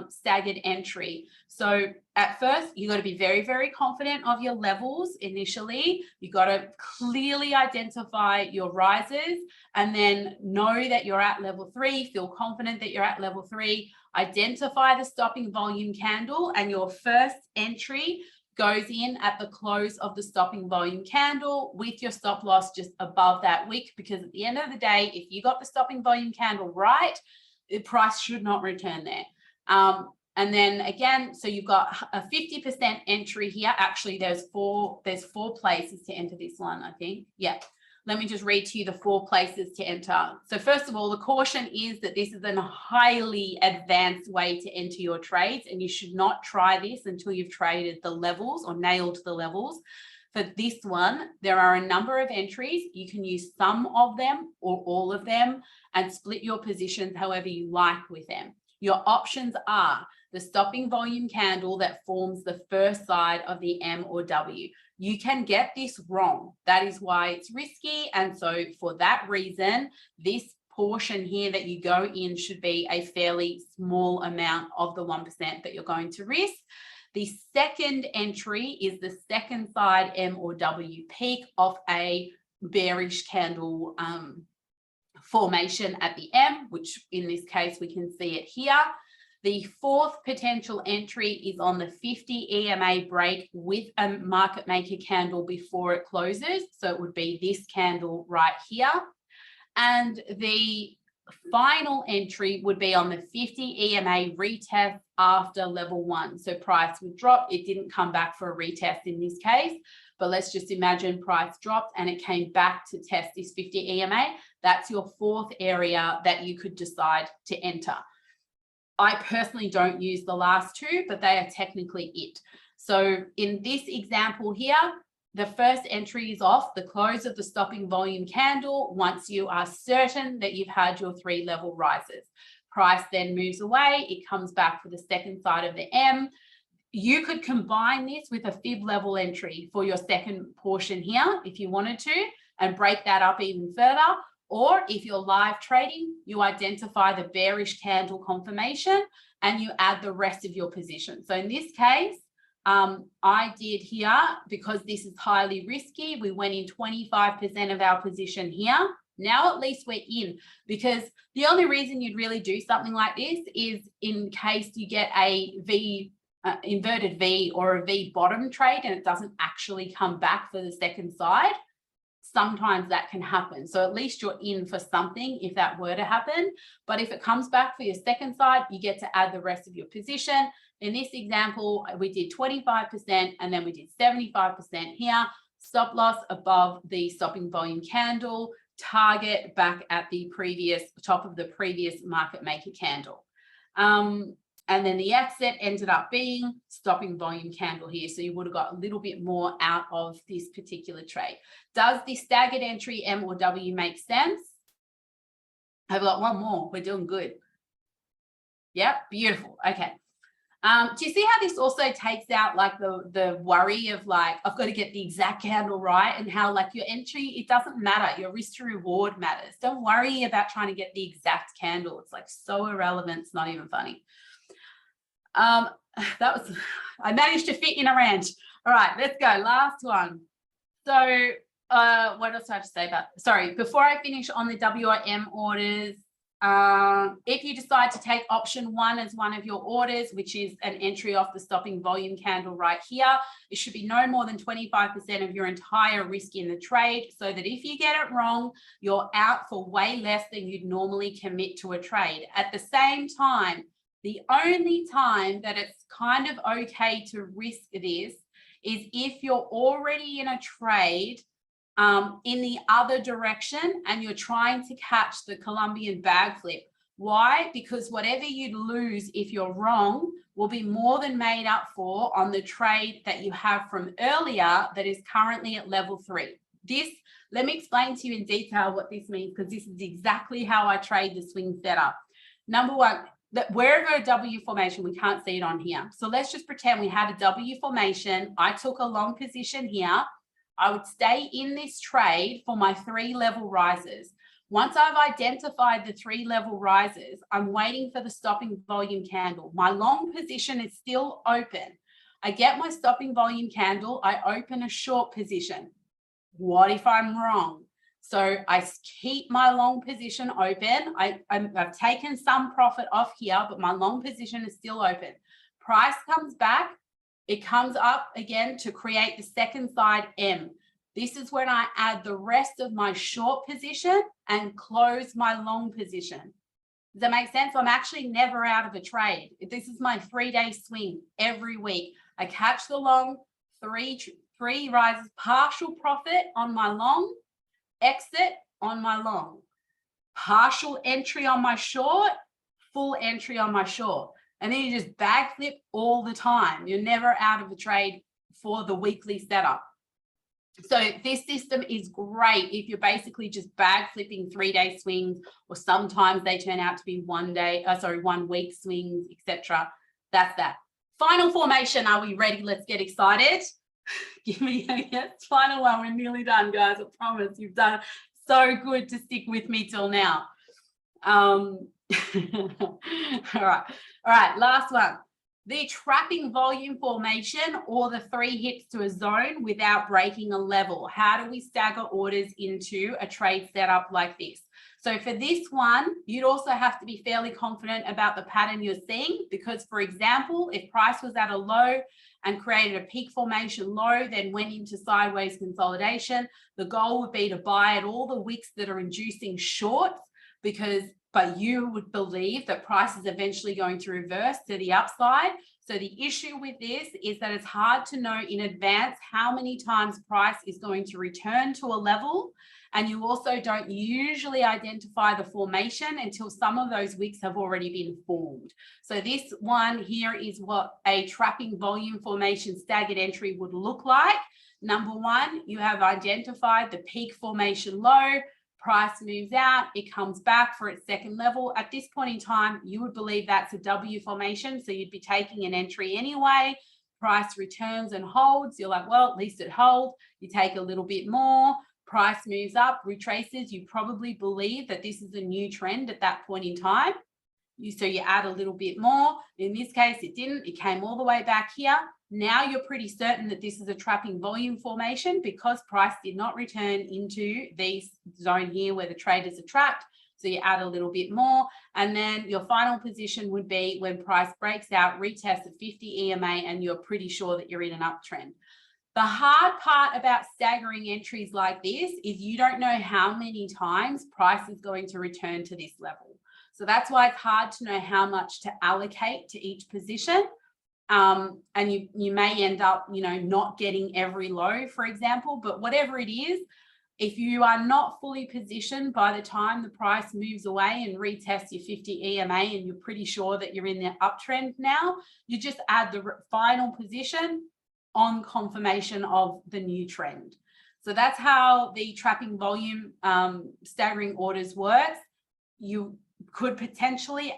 staggered entry. So at first, you got to be very, very confident of your levels initially. You got to clearly identify your rises and then know that you're at level 3, feel confident that you're at level 3, identify the stopping volume candle, and your first entry goes in at the close of the stopping volume candle with your stop loss just above that wick, because at the end of the day, if you got the stopping volume candle right, the price should not return there. And then again, so you've got a 50% entry here. Actually, there's four places to enter this one, I think. Yeah. Let me just read to you the 4 places to enter. So first of all, the caution is that this is a highly advanced way to enter your trades, and you should not try this until you've traded the levels or nailed the levels. For this one, there are a number of entries. You can use some of them or all of them and split your positions however you like with them. Your options are the stopping volume candle that forms the first side of the M or W. You can get this wrong. That is why it's risky. And so for that reason, this portion here that you go in should be a fairly small amount of the 1% that you're going to risk. The second entry is the second side M or W peak of a bearish candle formation at the M, which in this case, we can see it here. The fourth potential entry is on the 50 EMA break with a market maker candle before it closes. So it would be this candle right here. And the final entry would be on the 50 EMA retest after level 1. So price would drop. It didn't come back for a retest in this case, but let's just imagine price dropped and it came back to test this 50 EMA. That's your fourth area that you could decide to enter. I personally don't use the last 2, but they are technically it. So in this example here, the first entry is off the close of the stopping volume candle once you are certain that you've had your 3 level rises. Price then moves away. It comes back for the second side of the M. You could combine this with a fib level entry for your second portion here if you wanted to and break that up even further. Or if you're live trading, you identify the bearish candle confirmation and you add the rest of your position. So in this case, I did here, because this is highly risky, we went in 25% of our position here. Now at least we're in, because the only reason you'd really do something like this is in case you get a inverted V or a V bottom trade and it doesn't actually come back for the second side. Sometimes that can happen. So at least you're in for something if that were to happen. But if it comes back for your second side, you get to add the rest of your position. In this example, we did 25% and then we did 75% here. Stop loss above the stopping volume candle, target back at the top of the previous market maker candle. And then the exit ended up being stopping volume candle here. So you would have got a little bit more out of this particular trade. Does the staggered entry M or W make sense? I've got one more. We're doing good. Yep, beautiful. Okay. Do you see how this also takes out like the worry of like, I've got to get the exact candle right, and how like your entry, it doesn't matter. Your risk to reward matters. Don't worry about trying to get the exact candle. It's like so irrelevant. It's not even funny. That was, I managed to fit in a rant. All right, let's go. Last one. So what else do I have to say about, sorry, before I finish on the WIM orders, if you decide to take option 1 as one of your orders, which is an entry off the stopping volume candle right here, it should be no more than 25% of your entire risk in the trade, so that if you get it wrong, you're out for way less than you'd normally commit to a trade. At the same time, the only time that it's kind of okay to risk this is if you're already in a trade in the other direction and you're trying to catch the Colombian bag flip. Why? Because whatever you'd lose if you're wrong will be more than made up for on the trade that you have from earlier that is currently at level 3. This, let me explain to you in detail what this means, because this is exactly how I trade the swing setup. Number one, that wherever a W formation, we can't see it on here. So let's just pretend we had a W formation. I took a long position here. I would stay in this trade for my 3 level rises. Once I've identified the 3 level rises, I'm waiting for the stopping volume candle. My long position is still open. I get my stopping volume candle. I open a short position. What if I'm wrong? So I keep my long position open. I've taken some profit off here, but my long position is still open. Price comes back. It comes up again to create the second side M. This is when I add the rest of my short position and close my long position. Does that make sense? I'm actually never out of a trade. This is my 3-day swing every week. I catch the long, three rises, partial profit on my long, exit on my long, partial entry on my short, full entry on my short. And then you just bag flip all the time. You're never out of a trade for the weekly setup. So this system is great if you're basically just bag flipping 3-day swings, or sometimes they turn out to be 1 week swings, etc. That's that. Final formation. Are we ready? Let's get excited. Give me a yes. Final one. We're nearly done, guys. I promise. You've done so good to stick with me till now. All right, last one. The trapping volume formation, or the 3 hits to a zone without breaking a level. How do we stagger orders into a trade setup like this? So for this one, you'd also have to be fairly confident about the pattern you're seeing, because, for example, if price was at a low and created a peak formation low, then went into sideways consolidation, the goal would be to buy at all the wicks that are inducing shorts, but you would believe that price is eventually going to reverse to the upside. So the issue with this is that it's hard to know in advance how many times price is going to return to a level. And you also don't usually identify the formation until some of those wicks have already been formed. So this one here is what a trapping volume formation staggered entry would look like. Number one, you have identified the peak formation low. Price moves out, it comes back for its second level. At this point in time, you would believe that's a W formation, so you'd be taking an entry anyway. Price returns and holds. You're like, well, at least it holds. You take a little bit more. Price moves up, retraces. You probably believe that this is a new trend at that point in time. So you add a little bit more. In this case, it didn't. It came all the way back here. Now you're pretty certain that this is a trapping volume formation because price did not return into this zone here where the traders are trapped. So you add a little bit more. And then your final position would be when price breaks out, retest the 50 EMA, and you're pretty sure that you're in an uptrend. The hard part about staggering entries like this is you don't know how many times price is going to return to this level. So that's why it's hard to know how much to allocate to each position. And you may end up, not getting every low, for example, but whatever it is, if you are not fully positioned by the time the price moves away and retests your 50 EMA and you're pretty sure that you're in the uptrend now, you just add the final position on confirmation of the new trend. So that's how the trapping volume staggering orders works. you could potentially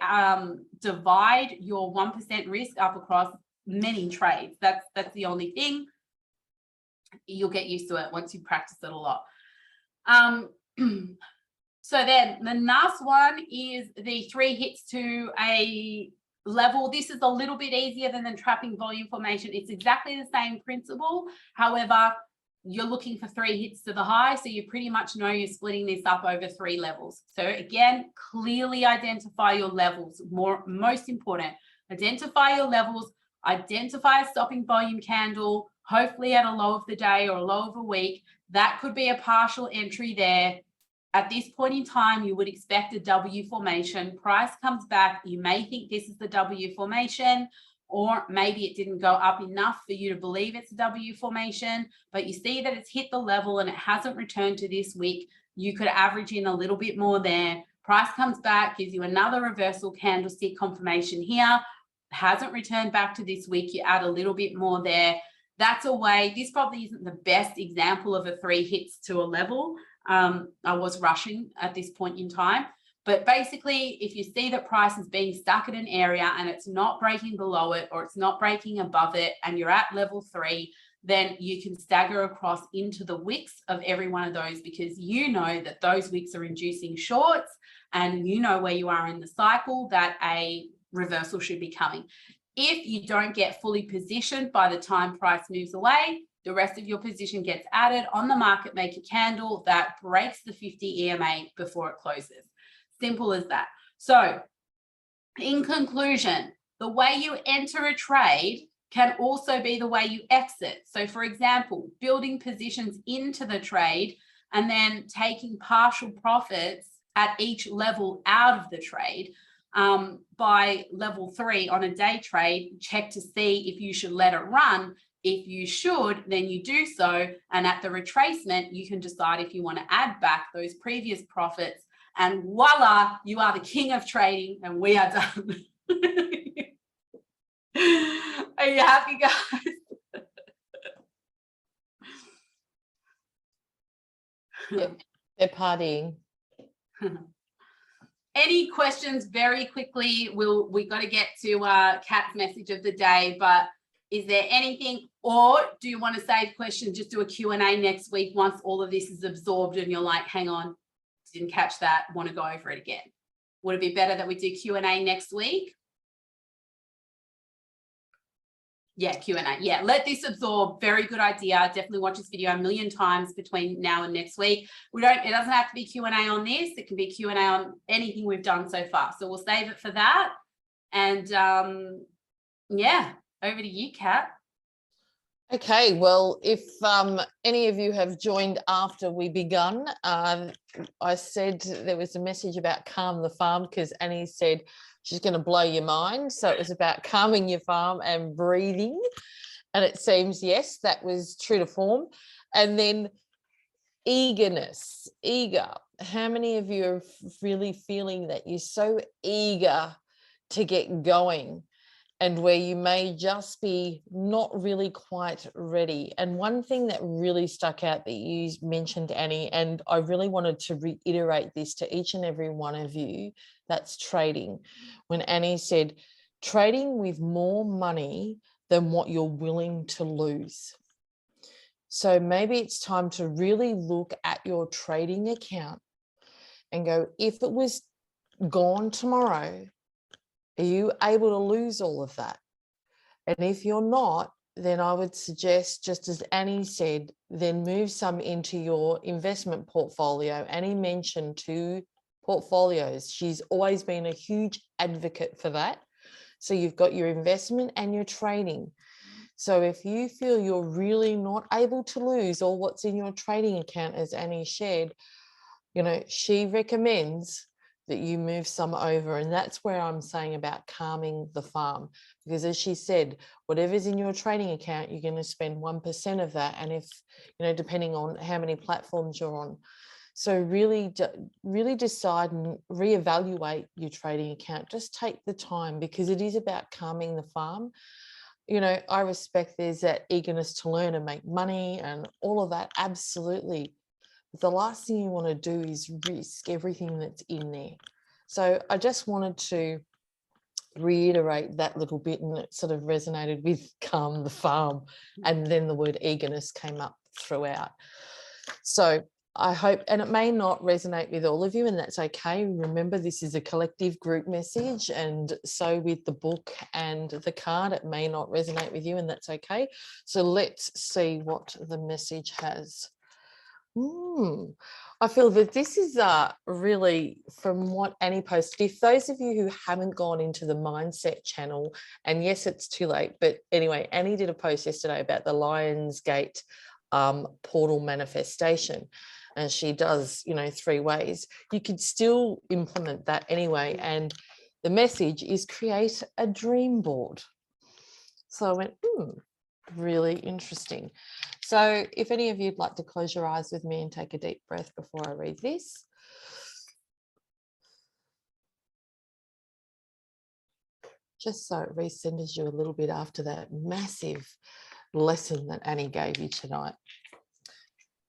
divide your 1% risk up across many trades. That's the only thing. You'll get used to it once you practice it a lot. So then the last one is the 3 hits to a level. This is a little bit easier than the trapping volume formation. It's exactly the same principle. However, you're looking for 3 hits to the high. So you pretty much know you're splitting this up over 3 levels. So again, clearly identify your levels. Most important, identify your levels, identify a stopping volume candle, hopefully at a low of the day or a low of a week. That could be a partial entry there. At this point in time, you would expect a W formation. Price comes back. You may think this is the W formation, or maybe it didn't go up enough for you to believe it's a W formation, but you see that it's hit the level and it hasn't returned to this wick. You could average in a little bit more there. Price comes back, gives you another reversal candlestick confirmation here. Hasn't returned back to this wick. You add a little bit more there. That's a way. This probably isn't the best example of a 3 hits to a level. I was rushing at this point in time, but basically if you see that price is being stuck at an area and it's not breaking below it or it's not breaking above it and you're at level 3, then you can stagger across into the wicks of every one of those, because you know that those wicks are inducing shorts and you know where you are in the cycle that a reversal should be coming. If you don't get fully positioned by the time price moves away, the rest of your position gets added on the market maker candle that breaks the 50 EMA before it closes. Simple as that. So in conclusion, the way you enter a trade can also be the way you exit. So for example, building positions into the trade and then taking partial profits at each level out of the trade. By level 3 on a day trade, check to see if you should let it run. If you should, then you do so. And at the retracement, you can decide if you want to add back those previous profits. And voila, you are the king of trading and we are done. Are you happy, guys? Yep, they're partying. Any questions very quickly? We got to get to Kat's message of the day, but is there anything, or do you want to save questions, just do a Q&A next week once all of this is absorbed and you're like, hang on, didn't catch that, want to go over it again? Would it be better that we do Q&A next week? Yeah, Q&A. Yeah, let this absorb. Very good idea. Definitely watch this video a million times between now and next week. It doesn't have to be Q&A on this. It can be Q&A on anything we've done so far. So we'll save it for that. And yeah, over to you, Kat. Okay, well, if any of you have joined after we begun, I said there was a message about calm the farm because Annie said she's going to blow your mind. So it was about calming your farm and breathing. And it seems, yes, that was true to form. And then eagerness, eager. How many of you are really feeling that you're so eager to get going, and where you may just be not really quite ready? And one thing that really stuck out that you mentioned, Annie, and I really wanted to reiterate this to each and every one of you, that's trading. When Annie said, trading with more money than what you're willing to lose. So maybe it's time to really look at your trading account and go, if it was gone tomorrow, are you able to lose all of that? And if you're not, then I would suggest, just as Annie said, then move some into your investment portfolio. Annie mentioned 2 portfolios. She's always been a huge advocate for that. So you've got your investment and your trading. So if you feel you're really not able to lose all what's in your trading account, as Annie shared, you know, she recommends that you move some over. And that's where I'm saying about calming the farm, because as she said, whatever's in your trading account, you're going to spend 1% of that. And if, you know, depending on how many platforms you're on. So really decide and reevaluate your trading account. Just take the time, because it is about calming the farm. You know, I respect there's that eagerness to learn and make money and all of that. Absolutely. The last thing you want to do is risk everything that's in there. So I just wanted to reiterate that little bit, and it sort of resonated with calm the farm, and then the word eagerness came up throughout. So I hope, and it may not resonate with all of you, and that's okay. Remember, this is a collective group message, and so with the book and the card, it may not resonate with you, and that's okay. So let's see what the message has. I feel that this is really from what Annie posted. If those of you who haven't gone into the mindset channel, and yes, it's too late, but anyway, Annie did a post yesterday about the Lionsgate portal manifestation, and she does, 3 ways. You could still implement that anyway, and the message is create a dream board. So I went, really interesting. So if any of you'd like to close your eyes with me and take a deep breath before I read this. Just so it recenters you a little bit after that massive lesson that Annie gave you tonight.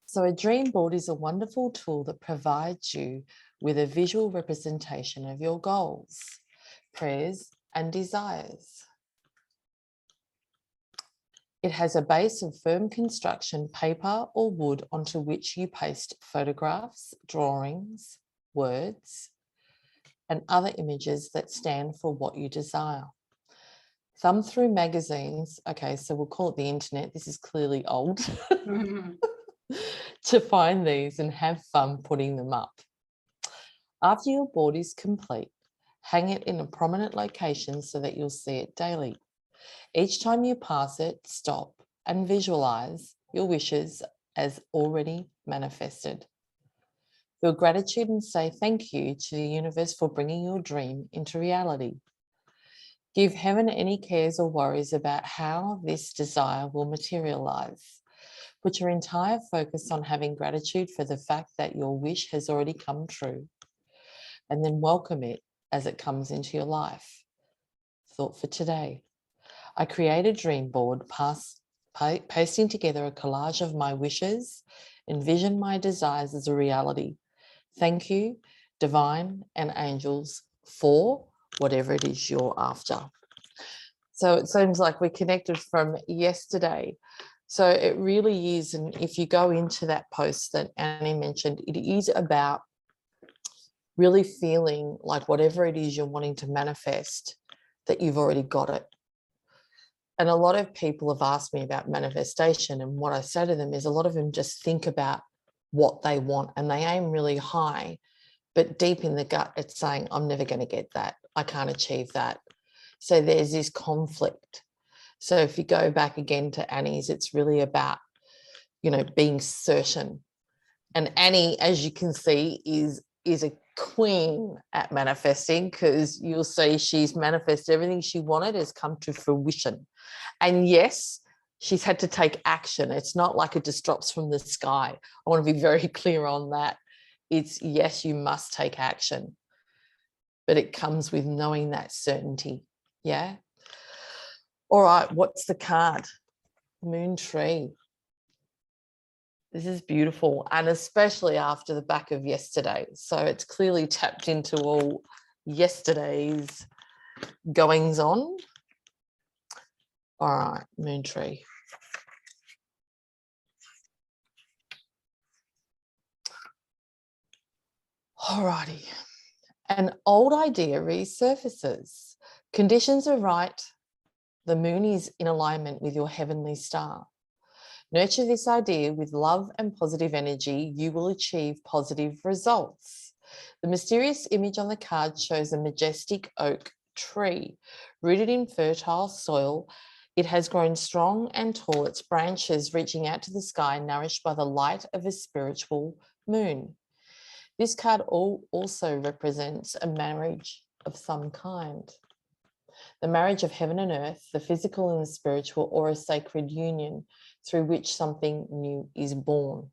So a dream board is a wonderful tool that provides you with a visual representation of your goals, prayers, and desires. It has a base of firm construction paper or wood onto which you paste photographs, drawings, words, and other images that stand for what you desire. Thumb through magazines, okay, so we'll call it the internet, this is clearly old, to find these and have fun putting them up. After your board is complete, hang it in a prominent location so that you'll see it daily. Each time you pass it, stop and visualize your wishes as already manifested. Feel gratitude and say thank you to the universe for bringing your dream into reality. Give heaven any cares or worries about how this desire will materialize. Put your entire focus on having gratitude for the fact that your wish has already come true, and then welcome it as it comes into your life. Thought for today. I create a dream board, pasting together a collage of my wishes, envision my desires as a reality. Thank you, divine and angels, for whatever it is you're after. So it seems like we're connected from yesterday. So it really is, and if you go into that post that Annie mentioned, it is about really feeling like whatever it is you're wanting to manifest, that you've already got it. And a lot of people have asked me about manifestation, and what I say to them is a lot of them just think about what they want and they aim really high, but deep in the gut it's saying, I'm never going to get that, I can't achieve that. So there's this conflict. So if you go back again to Annie's, it's really about, being certain. And Annie, as you can see, is a queen at manifesting, because you'll see she's manifested everything she wanted has come to fruition. And yes, she's had to take action. It's not like it just drops from the sky. I want to be very clear on that. It's yes, you must take action, but it comes with knowing that certainty. Yeah. All right. What's the card? Moon tree. This is beautiful, and especially after the back of yesterday. So it's clearly tapped into all yesterday's goings on. All right, moon tree. All righty. An old idea resurfaces. Conditions are right. The moon is in alignment with your heavenly star. Nurture this idea with love and positive energy. You will achieve positive results. The mysterious image on the card shows a majestic oak tree rooted in fertile soil. It has grown strong and tall, its branches reaching out to the sky, nourished by the light of a spiritual moon. This card also represents a marriage of some kind. The marriage of heaven and earth, the physical and the spiritual, or a sacred union through which something new is born.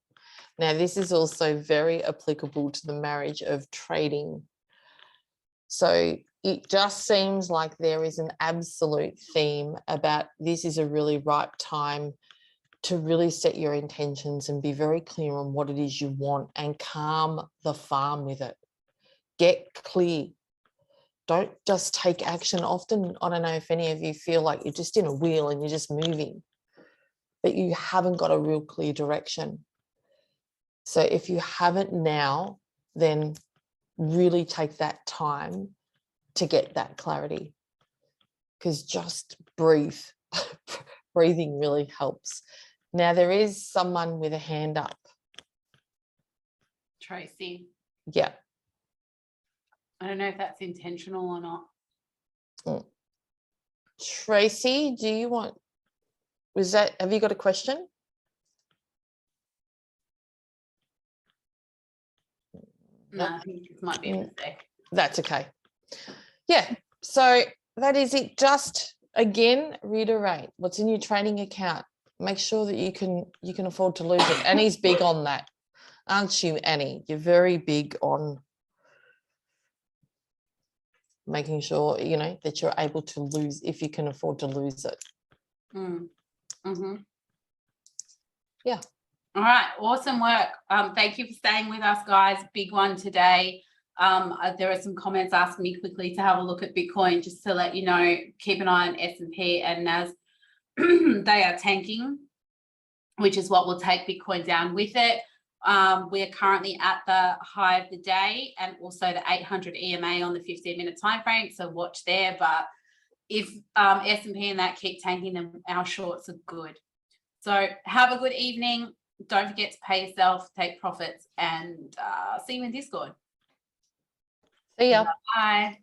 Now, this is also very applicable to the marriage of trading. So it just seems like there is an absolute theme about this is a really ripe time to really set your intentions and be very clear on what it is you want and calm the farm with it. get clear. Don't just take action. Often, I don't know if any of you feel like you're just in a wheel and you're just moving, but you haven't got a real clear direction. So if you haven't now, then really take that time to get that clarity, because just breathe. Breathing really helps. Now there is someone with a hand up. Tracy. Yeah. I don't know if that's intentional or not. Tracy, do you want, have you got a question? No, I think this might be a mistake. That's okay. Yeah, so that is it. Just again, reiterate what's in your training account. Make sure that you can afford to lose it. Annie's big on that, aren't you, Annie? You're very big on making sure, you know, that you're able to lose if you can afford to lose it. Yeah. All right, awesome work. Thank you for staying with us, guys. Big one today. There are some comments asking me quickly to have a look at Bitcoin, just to let you know, keep an eye on S&P and NAS. They are tanking, which is what will take Bitcoin down with it. We're currently at the high of the day and also the 800 EMA on the 15-minute time frame, so watch there. But if S&P and that keep tanking, then our shorts are good. So have a good evening. Don't forget to pay yourself, take profits, and see you in Discord. See ya. Bye.